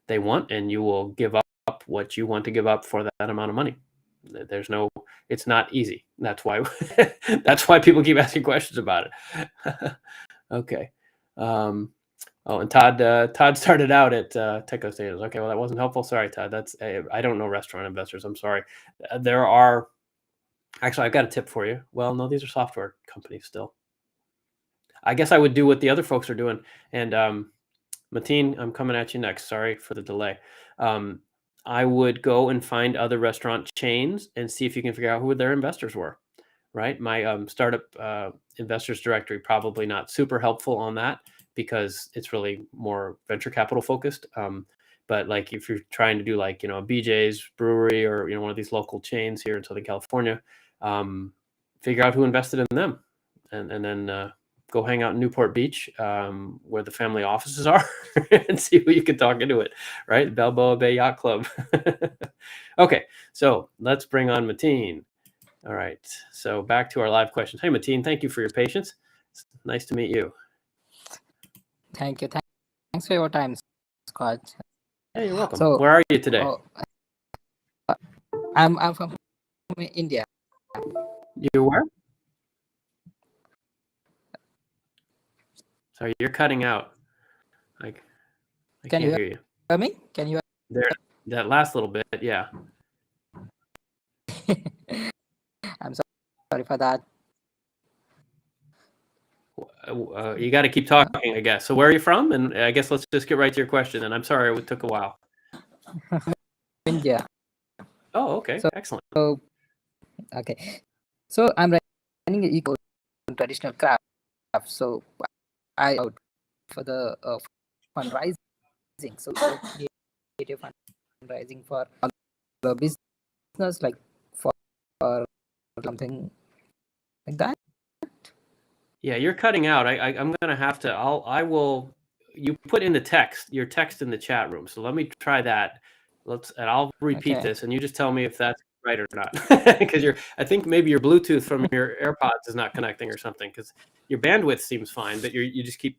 [SPEAKER 2] they want, and you will give up what you want to give up for that amount of money. There's no. It's not easy. That's why. That's why people keep asking questions about it. Okay. Oh, and Todd started out at Tech Coast Angels. Okay, well, that wasn't helpful. Sorry, Todd. I don't know restaurant investors. I'm sorry. There are actually, I've got a tip for you. Well, no, these are software companies still. I guess I would do what the other folks are doing. And Mateen, I'm coming at you next. Sorry for the delay. I would go and find other restaurant chains and see if you can figure out who their investors were. Right, my startup investors directory probably not super helpful on that because it's really more venture capital focused. But like if you're trying to do like, a BJ's brewery or, one of these local chains here in Southern California, figure out who invested in them and then go hang out in Newport Beach where the family offices are and see who you can talk into it, right? Balboa Bay Yacht Club. Okay, so let's bring on Mateen. All right, so back to our live questions. Hey, Mateen, thank you for your patience. It's nice to meet you.
[SPEAKER 7] Thank you. Thanks for your time, Scott.
[SPEAKER 2] Hey, you're welcome.
[SPEAKER 7] So,
[SPEAKER 2] where are you today?
[SPEAKER 7] I'm from India.
[SPEAKER 2] You where? Sorry, you're cutting out. I can't hear you.
[SPEAKER 7] Hear me? Can you?
[SPEAKER 2] There, that last little bit, yeah.
[SPEAKER 7] I'm sorry for that.
[SPEAKER 2] you got to keep talking, I guess. So where are you from? And I guess let's just get right to your question. And I'm sorry it took a while.
[SPEAKER 7] India.
[SPEAKER 2] Oh, okay,
[SPEAKER 7] So-
[SPEAKER 2] excellent.
[SPEAKER 7] Okay. So I'm running an eco traditional craft. So I out for the fundraising. So creative fundraising for the business, like for something like that.
[SPEAKER 2] Yeah, you're cutting out. I'm gonna have to. I will. You put in your text in the chat room. So let me try that. And I'll repeat
[SPEAKER 7] Okay.
[SPEAKER 2] this, and you just tell me if that's right or not. Because I think maybe your Bluetooth from your AirPods is not connecting or something. Because your bandwidth seems fine, but you just keep.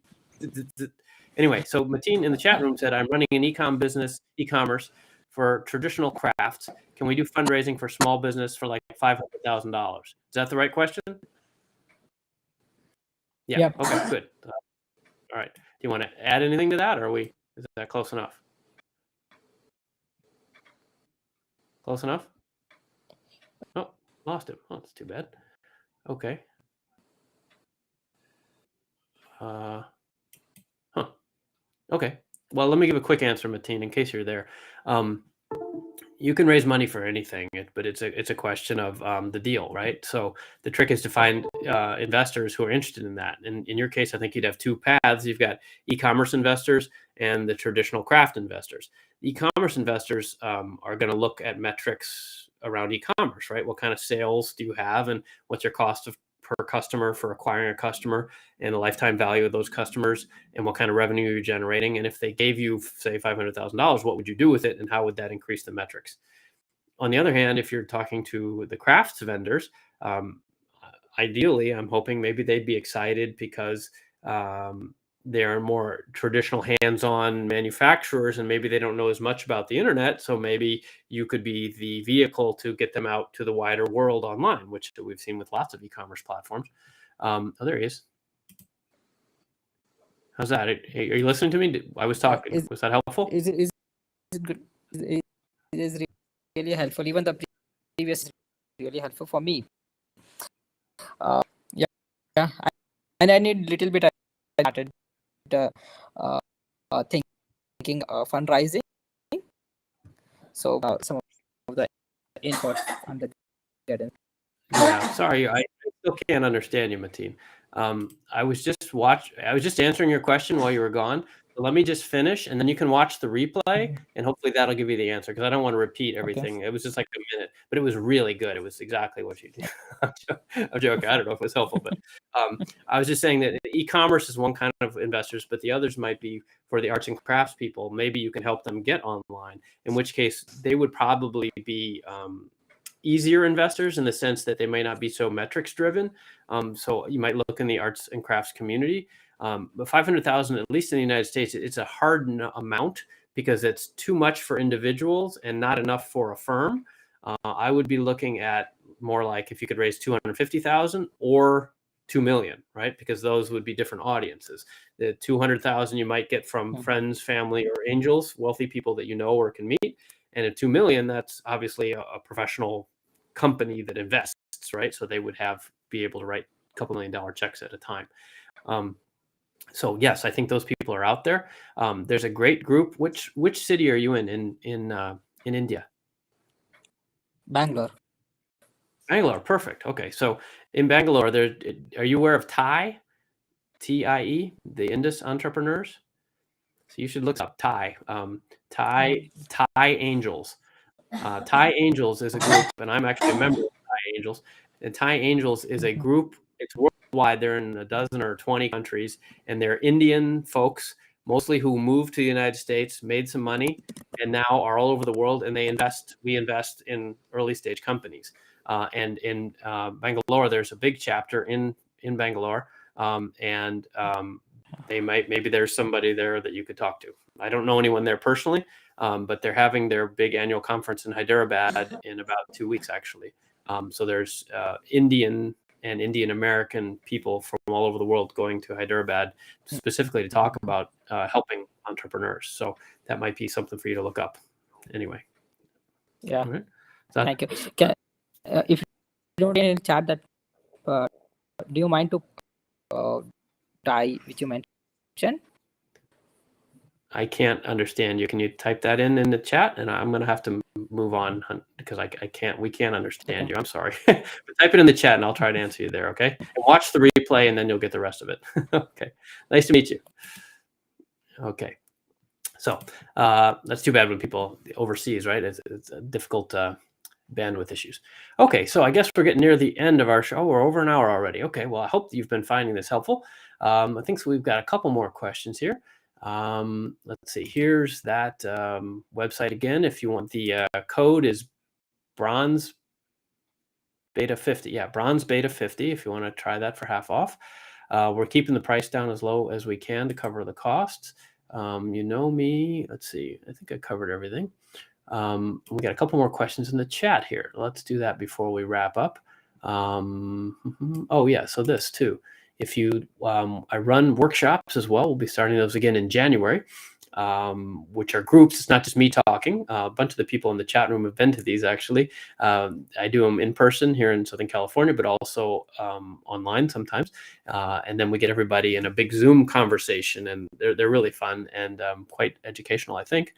[SPEAKER 2] Anyway, so Mateen in the chat room said, "I'm running an e-commerce for traditional crafts. Can we do fundraising for small business for like $500,000? Is that the right question?" Yeah.
[SPEAKER 7] Yep.
[SPEAKER 2] Okay, good. All right. Do you want to add anything to that, or is that close enough? Close enough? Oh, lost him. Oh, that's too bad. Okay. Huh. Okay. Well, let me give a quick answer, Mateen, in case you're there. You can raise money for anything, but it's a question of the deal, right? So the trick is to find investors who are interested in that. And in your case, I think you'd have two paths. You've got e-commerce investors and the traditional craft investors. E-commerce investors are going to look at metrics around e-commerce, right? What kind of sales do you have, and what's your cost per customer for acquiring a customer, and the lifetime value of those customers, and what kind of revenue you're generating. And if they gave you, say, $500,000, what would you do with it, and how would that increase the metrics? On the other hand, if you're talking to the crafts vendors, ideally, I'm hoping maybe they'd be excited because they're more traditional hands-on manufacturers, and maybe they don't know as much about the internet. So maybe you could be the vehicle to get them out to the wider world online, which we've seen with lots of e-commerce platforms. Oh, there he is. How's that? Are you listening to me? I was talking. Was that helpful?
[SPEAKER 7] Is it good? It is really helpful. Even the previous is really helpful for me. Yeah, and I need little bit. I started thinking fundraising. So some of the input on the guidance.
[SPEAKER 2] Yeah, sorry, I still can't understand you, Mateen. I was just answering your question while you were gone. So let me just finish, and then you can watch the replay, and hopefully that'll give you the answer, because I don't want to repeat everything. Okay. It was just like a minute, but it was really good. It was exactly what you did. I'm joking. I don't know if it was helpful, but I was just saying that e-commerce is one kind of investors, but the others might be for the arts and crafts people. Maybe you can help them get online, in which case they would probably be easier investors in the sense that they may not be so metrics driven. So you might look in the arts and crafts community. But 500,000, at least in the United States, it's a hard amount because it's too much for individuals and not enough for a firm. I would be looking at more like if you could raise 250,000 or 2 million, right? Because those would be different audiences. The 200,000 you might get from friends, family, or angels, wealthy people that you know or can meet. And at 2 million, that's obviously a professional company that invests, right? So they would be able to write a couple $1 million checks at a time. So yes, I think those people are out there. There's a great group. Which city are you in India?
[SPEAKER 7] Bangalore.
[SPEAKER 2] Bangalore, perfect. Okay, so in Bangalore, are you aware of TIE? TIE, the Indus entrepreneurs? So you should look up TIE. TIE Angels. TIE Angels is a group, and I'm actually a member of TIE Angels. And TIE Angels is a group. It's worldwide. They're in a dozen or 20 countries, and they're Indian folks, mostly who moved to the United States, made some money, and now are all over the world. And we invest in early stage companies. And in Bangalore, there's a big chapter in Bangalore, and maybe there's somebody there that you could talk to. I don't know anyone there personally, but they're having their big annual conference in Hyderabad in about 2 weeks, actually. So there's Indian and Indian American people from all over the world going to Hyderabad specifically to talk about helping entrepreneurs. So that might be something for you to look up. Anyway.
[SPEAKER 7] Yeah.
[SPEAKER 2] Right.
[SPEAKER 7] Thank you. If you don't in chat that, do you mind to which you mentioned.
[SPEAKER 2] I can't understand you. Can you type that in the chat? And I'm going to have to move on because we can't understand you. I'm sorry. But type it in the chat and I'll try to answer you there. Okay. And watch the replay and then you'll get the rest of it. Okay. Nice to meet you. Okay. So that's too bad when people overseas, right? It's a difficult bandwidth issues. Okay. So I guess we're getting near the end of our show. We're over an hour already. Okay. Well, I hope you've been finding this helpful. I think so. We've got a couple more questions here. Let's see, here's that website again. If you want the code is bronze beta 50. Yeah, bronze beta 50 if you want to try that for half off. We're keeping the price down as low as we can to cover the costs. You know me. Let's see, I think I covered everything. We got a couple more questions in the chat here. Let's do that before we wrap up. Oh yeah, so this too. If you, I run workshops as well. We'll be starting those again in January, which are groups. It's not just me talking. A bunch of the people in the chat room have been to these actually. I do them in person here in Southern California, but also online sometimes. And then we get everybody in a big Zoom conversation, and they're really fun and quite educational, I think.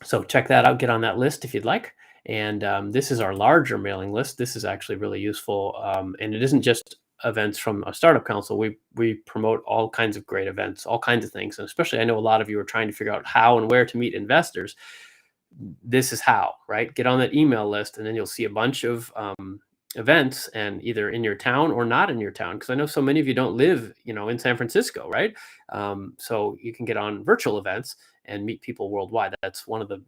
[SPEAKER 2] So check that out. Get on that list if you'd like. And this is our larger mailing list. This is actually really useful. And it isn't just events from a startup council. We promote all kinds of great events, all kinds of things. And especially, I know a lot of you are trying to figure out how and where to meet investors. This is how, right? Get on that email list, and then you'll see a bunch of events, and either in your town or not in your town. Because I know so many of you don't live, in San Francisco, right? So you can get on virtual events and meet people worldwide. That's one of the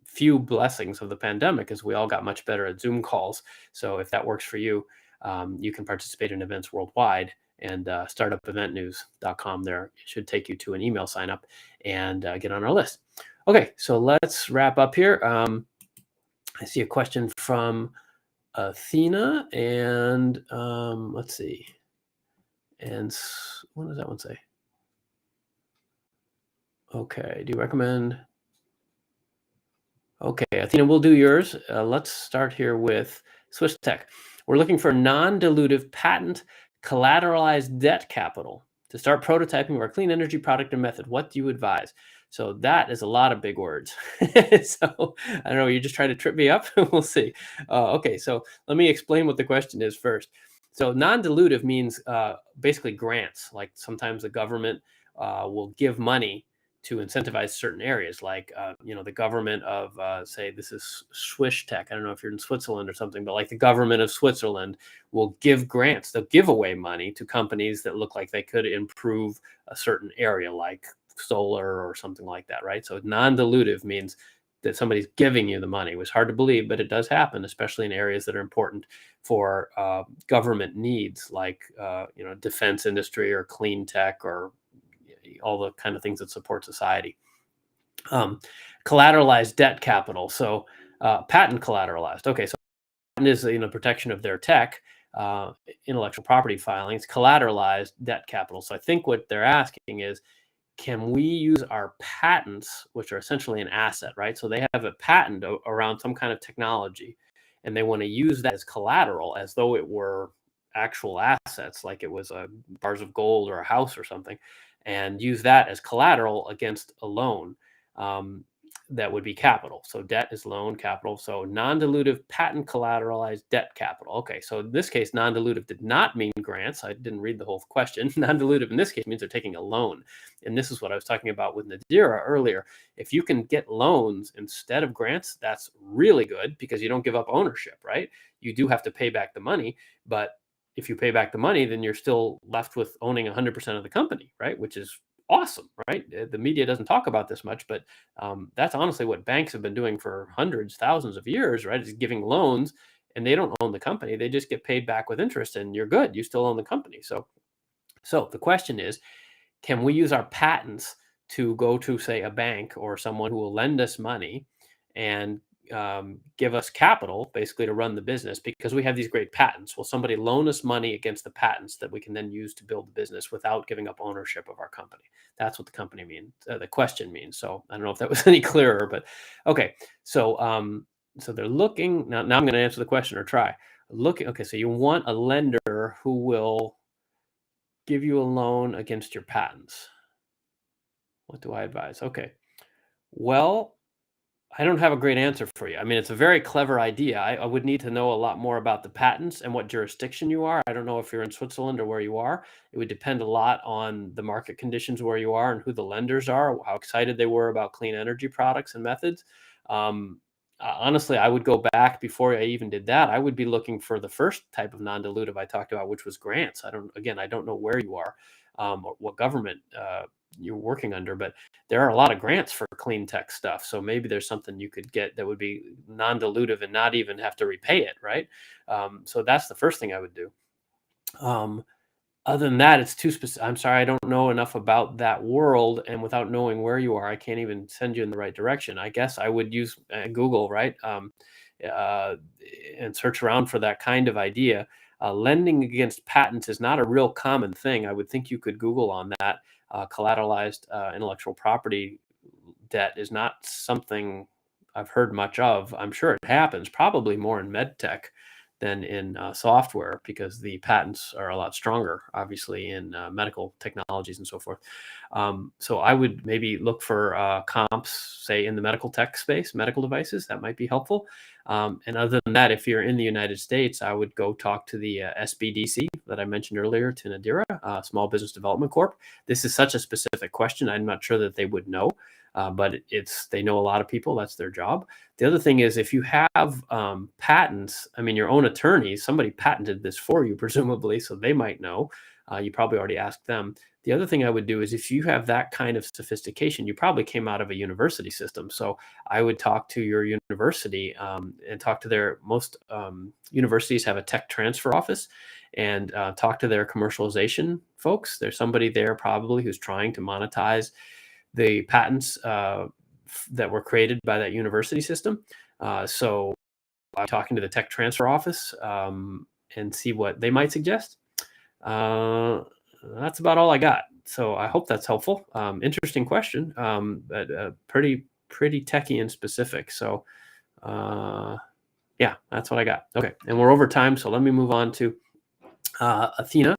[SPEAKER 2] few blessings of the pandemic, is we all got much better at Zoom calls. So if that works for you, you can participate in events worldwide, and startupeventnews.com there should take you to an email sign up and get on our list. Okay, so let's wrap up here. I see a question from Athena, and let's see. And what does that one say? Okay, do you recommend? Okay, Athena, we'll do yours. Let's start here with Swiss Tech. We're looking for non-dilutive patent collateralized debt capital to start prototyping our clean energy product and method. What do you advise? So that is a lot of big words. So I don't know, you're just trying to trip me up? We'll see. Okay, so let me explain what the question is first. So non-dilutive means basically grants. Like sometimes the government will give money to incentivize certain areas, like the government of say, this is Swiss Tech. I don't know if you're in Switzerland or something, but like the government of Switzerland will give grants. They'll give away money to companies that look like they could improve a certain area, like solar or something like that, right? So non-dilutive means that somebody's giving you the money. It was hard to believe, but it does happen, especially in areas that are important for government needs, like defense industry or clean tech or all the kind of things that support society. Collateralized debt capital. So patent collateralized. Okay, so patent is protection of their tech, intellectual property filings, collateralized debt capital. So I think what they're asking is, can we use our patents, which are essentially an asset, right? So they have a patent around some kind of technology, and they want to use that as collateral, as though it were actual assets, like it was bars of gold or a house or something, and use that as collateral against a loan. That would be capital. So debt is loan, capital. So non-dilutive patent collateralized debt capital. Okay, so in this case, non-dilutive did not mean grants. I didn't read the whole question. Non-dilutive in this case means they're taking a loan. And this is what I was talking about with Nadira earlier. If you can get loans instead of grants, that's really good, because you don't give up ownership, right? You do have to pay back the money, but if you pay back the money, then you're still left with owning 100% of the company, right? Which is awesome, right? The media doesn't talk about this much, but that's honestly what banks have been doing for hundreds, thousands of years, right? Is giving loans, and they don't own the company. They just get paid back with interest, and you're good. You still own the company. So the question is, can we use our patents to go to, say, a bank or someone who will lend us money and give us capital, basically, to run the business, because we have these great patents? Will somebody loan us money against the patents that we can then use to build the business without giving up ownership of our company? That's what the company means. The question means. So I don't know if that was any clearer, but okay. So so they're looking now. Now I'm going to answer the question, or try looking. Okay, so you want a lender who will give you a loan against your patents. What do I advise? Okay. Well, I don't have a great answer for you. I mean, it's a very clever idea. I would need to know a lot more about the patents and what jurisdiction you are. I don't know if you're in Switzerland or where you are. It would depend a lot on the market conditions where you are and who the lenders are, how excited they were about clean energy products and methods. Honestly, I would go back before I even did that. I would be looking for the first type of non-dilutive I talked about, which was grants. I don't know where you are, or what government you're working under, but there are a lot of grants for clean tech stuff. So maybe there's something you could get that would be non-dilutive and not even have to repay it, right? So that's the first thing I would do. Other than that, it's too specific. I'm sorry, I don't know enough about that world, and without knowing where you are, I can't even send you in the right direction. I guess I would use Google, right? And search around for that kind of idea. Lending against patents is not a real common thing. I would think you could Google on that. Collateralized intellectual property debt is not something I've heard much of. I'm sure it happens, probably more in med tech than in software, because the patents are a lot stronger, obviously, in medical technologies and so forth. So I would maybe look for comps, say, in the medical tech space, medical devices. That might be helpful. And other than that, if you're in the United States, I would go talk to the SBDC that I mentioned earlier, to Nadira, Small Business Development Corp. This is such a specific question. I'm not sure that they would know, but they know a lot of people. That's their job. The other thing is, if you have patents, I mean, your own attorney, somebody patented this for you, presumably, so they might know. You probably already asked them. The other thing I would do is, if you have that kind of sophistication, you probably came out of a university system. So I would talk to your university and talk to most universities have a tech transfer office, and talk to their commercialization folks. There's somebody there probably who's trying to monetize the patents that were created by that university system. So I'm talking to the tech transfer office and see what they might suggest. That's about all I got. So I hope that's helpful. Interesting question, but pretty techie and specific. So yeah, that's what I got. Okay, and we're over time, so let me move on to Athena.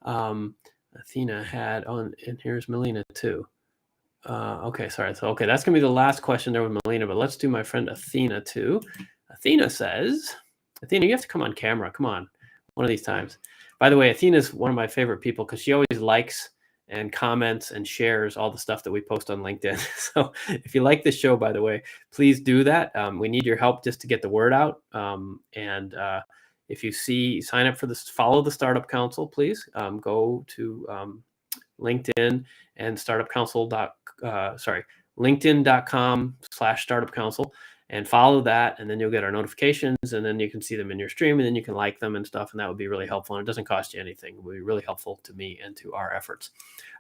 [SPEAKER 2] Athena had on, and here's Melina too. Okay, sorry. So, okay, that's going to be the last question there with Melina, but let's do my friend Athena too. Athena says, Athena, you have to come on camera. Come on, one of these times. By the way, Athena's one of my favorite people because she always likes and comments and shares all the stuff that we post on LinkedIn. So if you like this show, by the way, please do that. We need your help just to get the word out. And if you sign up for this, follow the Startup Council, please. Go to LinkedIn and LinkedIn.com/Startup Council, and follow that, and then you'll get our notifications, and then you can see them in your stream, and then you can like them and stuff, and that would be really helpful. And it doesn't cost you anything. It would be really helpful to me and to our efforts.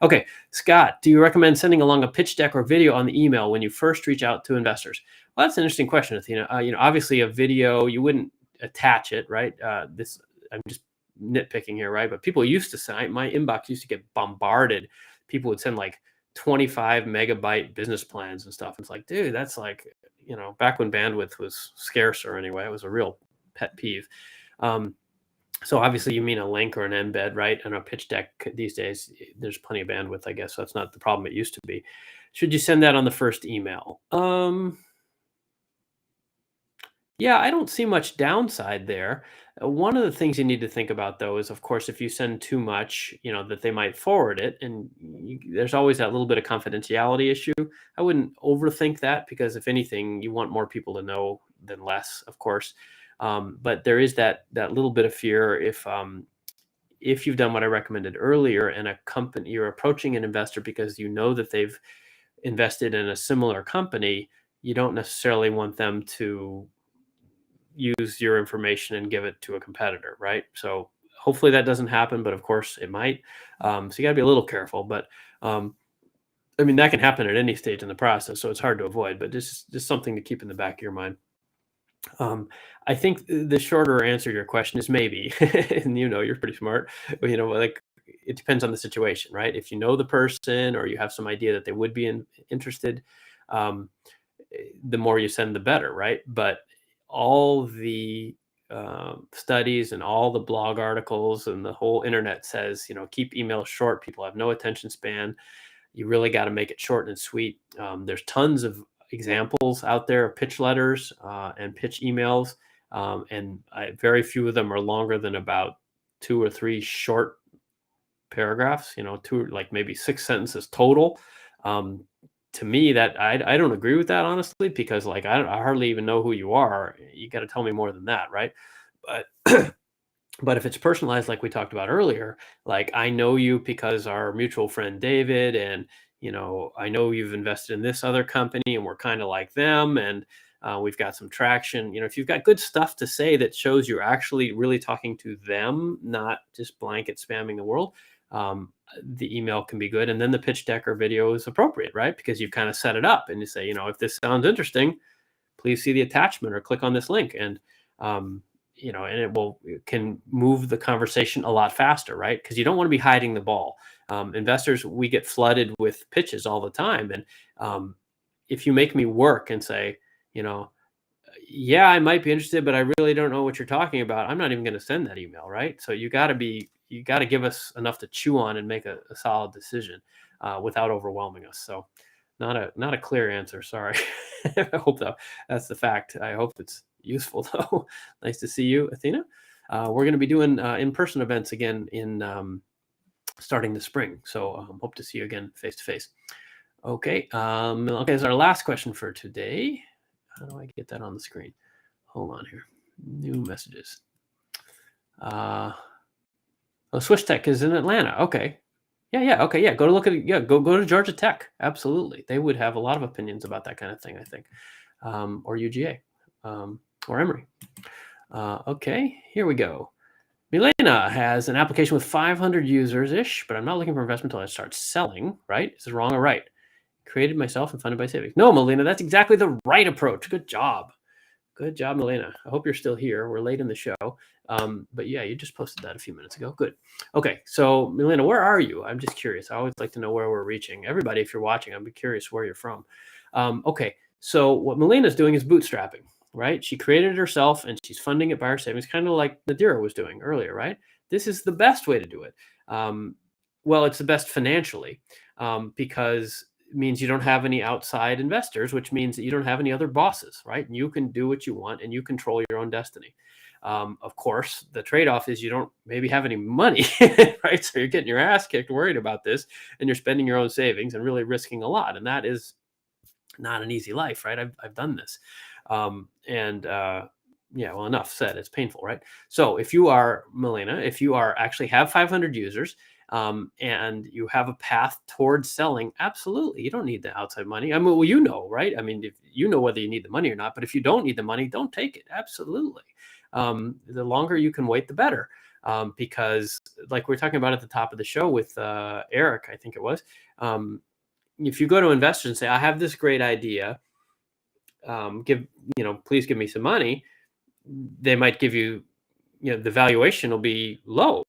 [SPEAKER 2] Okay, Scott, do you recommend sending along a pitch deck or video on the email when you first reach out to investors? Well, that's an interesting question, Athena. Obviously a video, you wouldn't attach it, right? I'm just nitpicking here, right? But people used to send, my inbox used to get bombarded. People would send like 25 megabyte business plans and stuff. It's like, dude, that's like, back when bandwidth was scarcer anyway, it was a real pet peeve. So obviously you mean a link or an embed, right? And a pitch deck these days, there's plenty of bandwidth, I guess. So that's not the problem it used to be. Should you send that on the first email? Yeah, I don't see much downside there. One of the things you need to think about, though, is, of course, if you send too much, that they might forward it. And there's always that little bit of confidentiality issue. I wouldn't overthink that, because if anything, you want more people to know than less, of course. But there is that little bit of fear if you've done what I recommended earlier, and a company, you're approaching an investor because you know that they've invested in a similar company, you don't necessarily want them to use your information and give it to a competitor, right? So hopefully that doesn't happen, but of course it might. So you gotta be a little careful, but that can happen at any stage in the process, so it's hard to avoid, but just something to keep in the back of your mind. I think the shorter answer to your question is maybe, and you're pretty smart, but like, it depends on the situation, right? If you know the person, or you have some idea that they would be interested, the more you send, the better, right? But all the studies and all the blog articles and the whole internet says, keep emails short. People have no attention span. You really got to make it short and sweet. There's tons of examples out there of pitch letters and pitch emails. And very few of them are longer than about 2 or 3 short paragraphs, like maybe 6 sentences total. To me, that I don't agree with that, honestly, because I hardly even know who you are. You got to tell me more than that, right? But but if it's personalized, like we talked about earlier, like I know you because our mutual friend David, and I know you've invested in this other company, and we're kind of like them, and we've got some traction. If you've got good stuff to say that shows you're actually really talking to them, not just blanket spamming the world, the email can be good. And then the pitch deck or video is appropriate, right? Because you've kind of set it up and you say, if this sounds interesting, please see the attachment or click on this link. And, and it can move the conversation a lot faster, right? Because you don't want to be hiding the ball. Investors, we get flooded with pitches all the time. And if you make me work and say, yeah, I might be interested, but I really don't know what you're talking about, I'm not even going to send that email, right? So you got to give us enough to chew on and make a solid decision without overwhelming us. So not a clear answer. Sorry. I hope that's the fact. I hope it's useful though. Nice to see you, Athena. We're going to be doing in-person events again in starting the spring. So hope to see you again face to face. Okay. Okay. Is our last question for today. How do I get that on the screen? Hold on here. New messages. Swiss Tech is in Atlanta. Okay. Yeah. Okay. Yeah. Go to Georgia Tech. Absolutely. They would have a lot of opinions about that kind of thing, I think. Or UGA, or Emory. Okay. Here we go. Milena has an application with 500 users-ish, but I'm not looking for investment until I start selling, right? Is it wrong or right? Created myself and funded by savings. No, Milena, that's exactly the right approach. Good job. Good job, Milena. I hope you're still here. We're late in the show. But yeah, you just posted that a few minutes ago. Good. Okay. So Milena, where are you? I'm just curious. I always like to know where we're reaching. Everybody, if you're watching, I'm curious where you're from. Okay. So what Milena's doing is bootstrapping, right? She created it herself and she's funding it by her savings, kind of like Nadira was doing earlier, right? This is the best way to do it. Well, it's the best financially because means you don't have any outside investors, which means that you don't have any other bosses, right? And you can do what you want and you control your own destiny. Of course, the trade-off is you don't maybe have any money, right? So you're getting your ass kicked worried about this and you're spending your own savings and really risking a lot. And that is not an easy life, right? I've done this. Yeah, well, enough said. It's painful, right? So if you are, Milena, if you are actually have 500 users, and you have a path towards selling, absolutely. You don't need the outside money. I mean, well, right? I mean, if you know whether you need the money or not, but if you don't need the money, don't take it. Absolutely. The longer you can wait, the better. Because like we were talking about at the top of the show with Eric, I think it was, if you go to investors and say, I have this great idea, please give me some money, they might give you, the valuation will be low,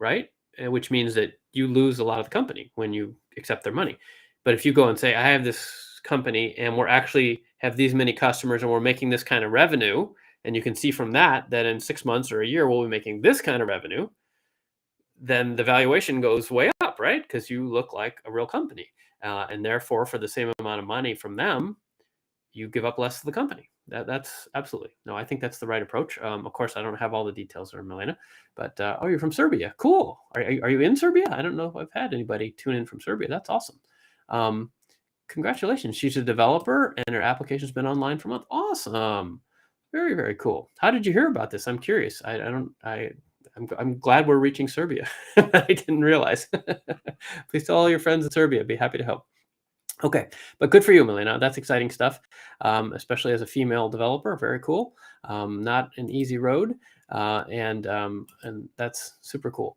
[SPEAKER 2] right? Which means that you lose a lot of the company when you accept their money. But if you go and say, I have this company and we're actually have these many customers and we're making this kind of revenue, and you can see from that in 6 months or a year, we'll be making this kind of revenue, then the valuation goes way up, right? Because you look like a real company. And therefore, for the same amount of money from them, you give up less to the company. That's absolutely. No, I think that's the right approach. Of course, I don't have all the details there, Milena, but you're from Serbia. Cool. Are you in Serbia? I don't know if I've had anybody tune in from Serbia. That's awesome. Congratulations. She's a developer and her application's been online for a month. Awesome. Very, very cool. How did you hear about this? I'm curious. I'm glad we're reaching Serbia. I didn't realize. Please tell all your friends in Serbia. I'd be happy to help. Okay, but good for you, Milena. That's exciting stuff, especially as a female developer. Very cool. Not an easy road, and that's super cool.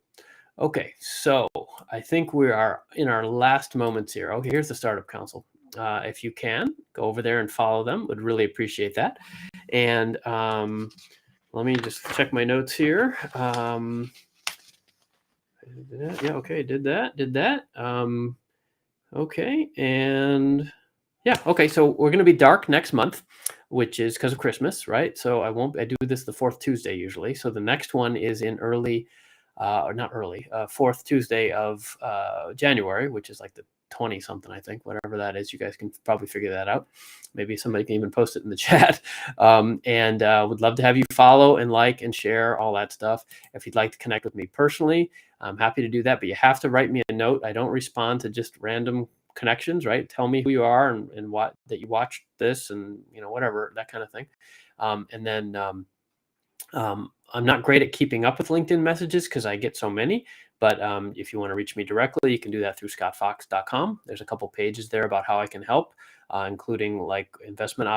[SPEAKER 2] Okay, so I think we are in our last moments here. Okay, here's the Startup Council. If you can, go over there and follow them. Would really appreciate that. And let me just check my notes here. Yeah, okay, did that. Okay, and yeah, okay, so we're going to be dark next month. which is because of Christmas, right? So I do this the fourth Tuesday usually. So the next one is in fourth Tuesday of January, which is like the 20 something, I think, whatever that is. You guys can probably figure that out. Maybe somebody can even post it in the chat. And would love to have you follow and like and share all that stuff. If you'd like to connect with me personally, I'm happy to do that, but you have to write me a note. I don't respond to just random connections, right? Tell me who you are and what that you watched this and whatever, that kind of thing. And then I'm not great at keeping up with LinkedIn messages because I get so many. But if you want to reach me directly, you can do that through scottfox.com. There's a couple pages there about how I can help, including like investment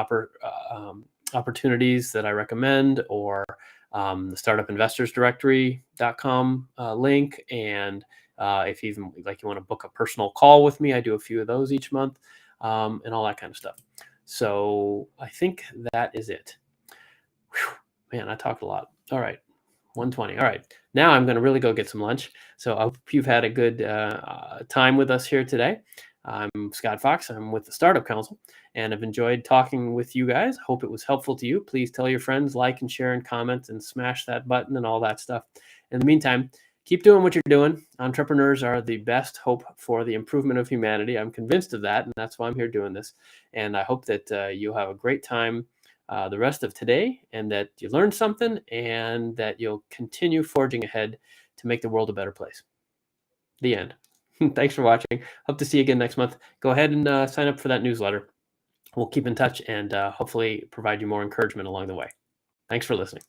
[SPEAKER 2] opportunities that I recommend, or the startup investors directory.com link. And if even like you want to book a personal call with me, I do a few of those each month, and all that kind of stuff. So I think that is it. Whew. Man, I talked a lot. All right. 1:20. All right. Now I'm going to really go get some lunch. So I hope you've had a good time with us here today. I'm Scott Fox. I'm with the Startup Council, and I've enjoyed talking with you guys. Hope it was helpful to you. Please tell your friends, like and share and comment and smash that button and all that stuff. In the meantime, keep doing what you're doing. Entrepreneurs are the best hope for the improvement of humanity. I'm convinced of that, and that's why I'm here doing this. And I hope that you'll have a great time the rest of today, and that you learned something, and that you'll continue forging ahead to make the world a better place. The end. Thanks for watching. Hope to see you again next month. Go ahead and sign up for that newsletter. We'll keep in touch and hopefully provide you more encouragement along the way. Thanks for listening.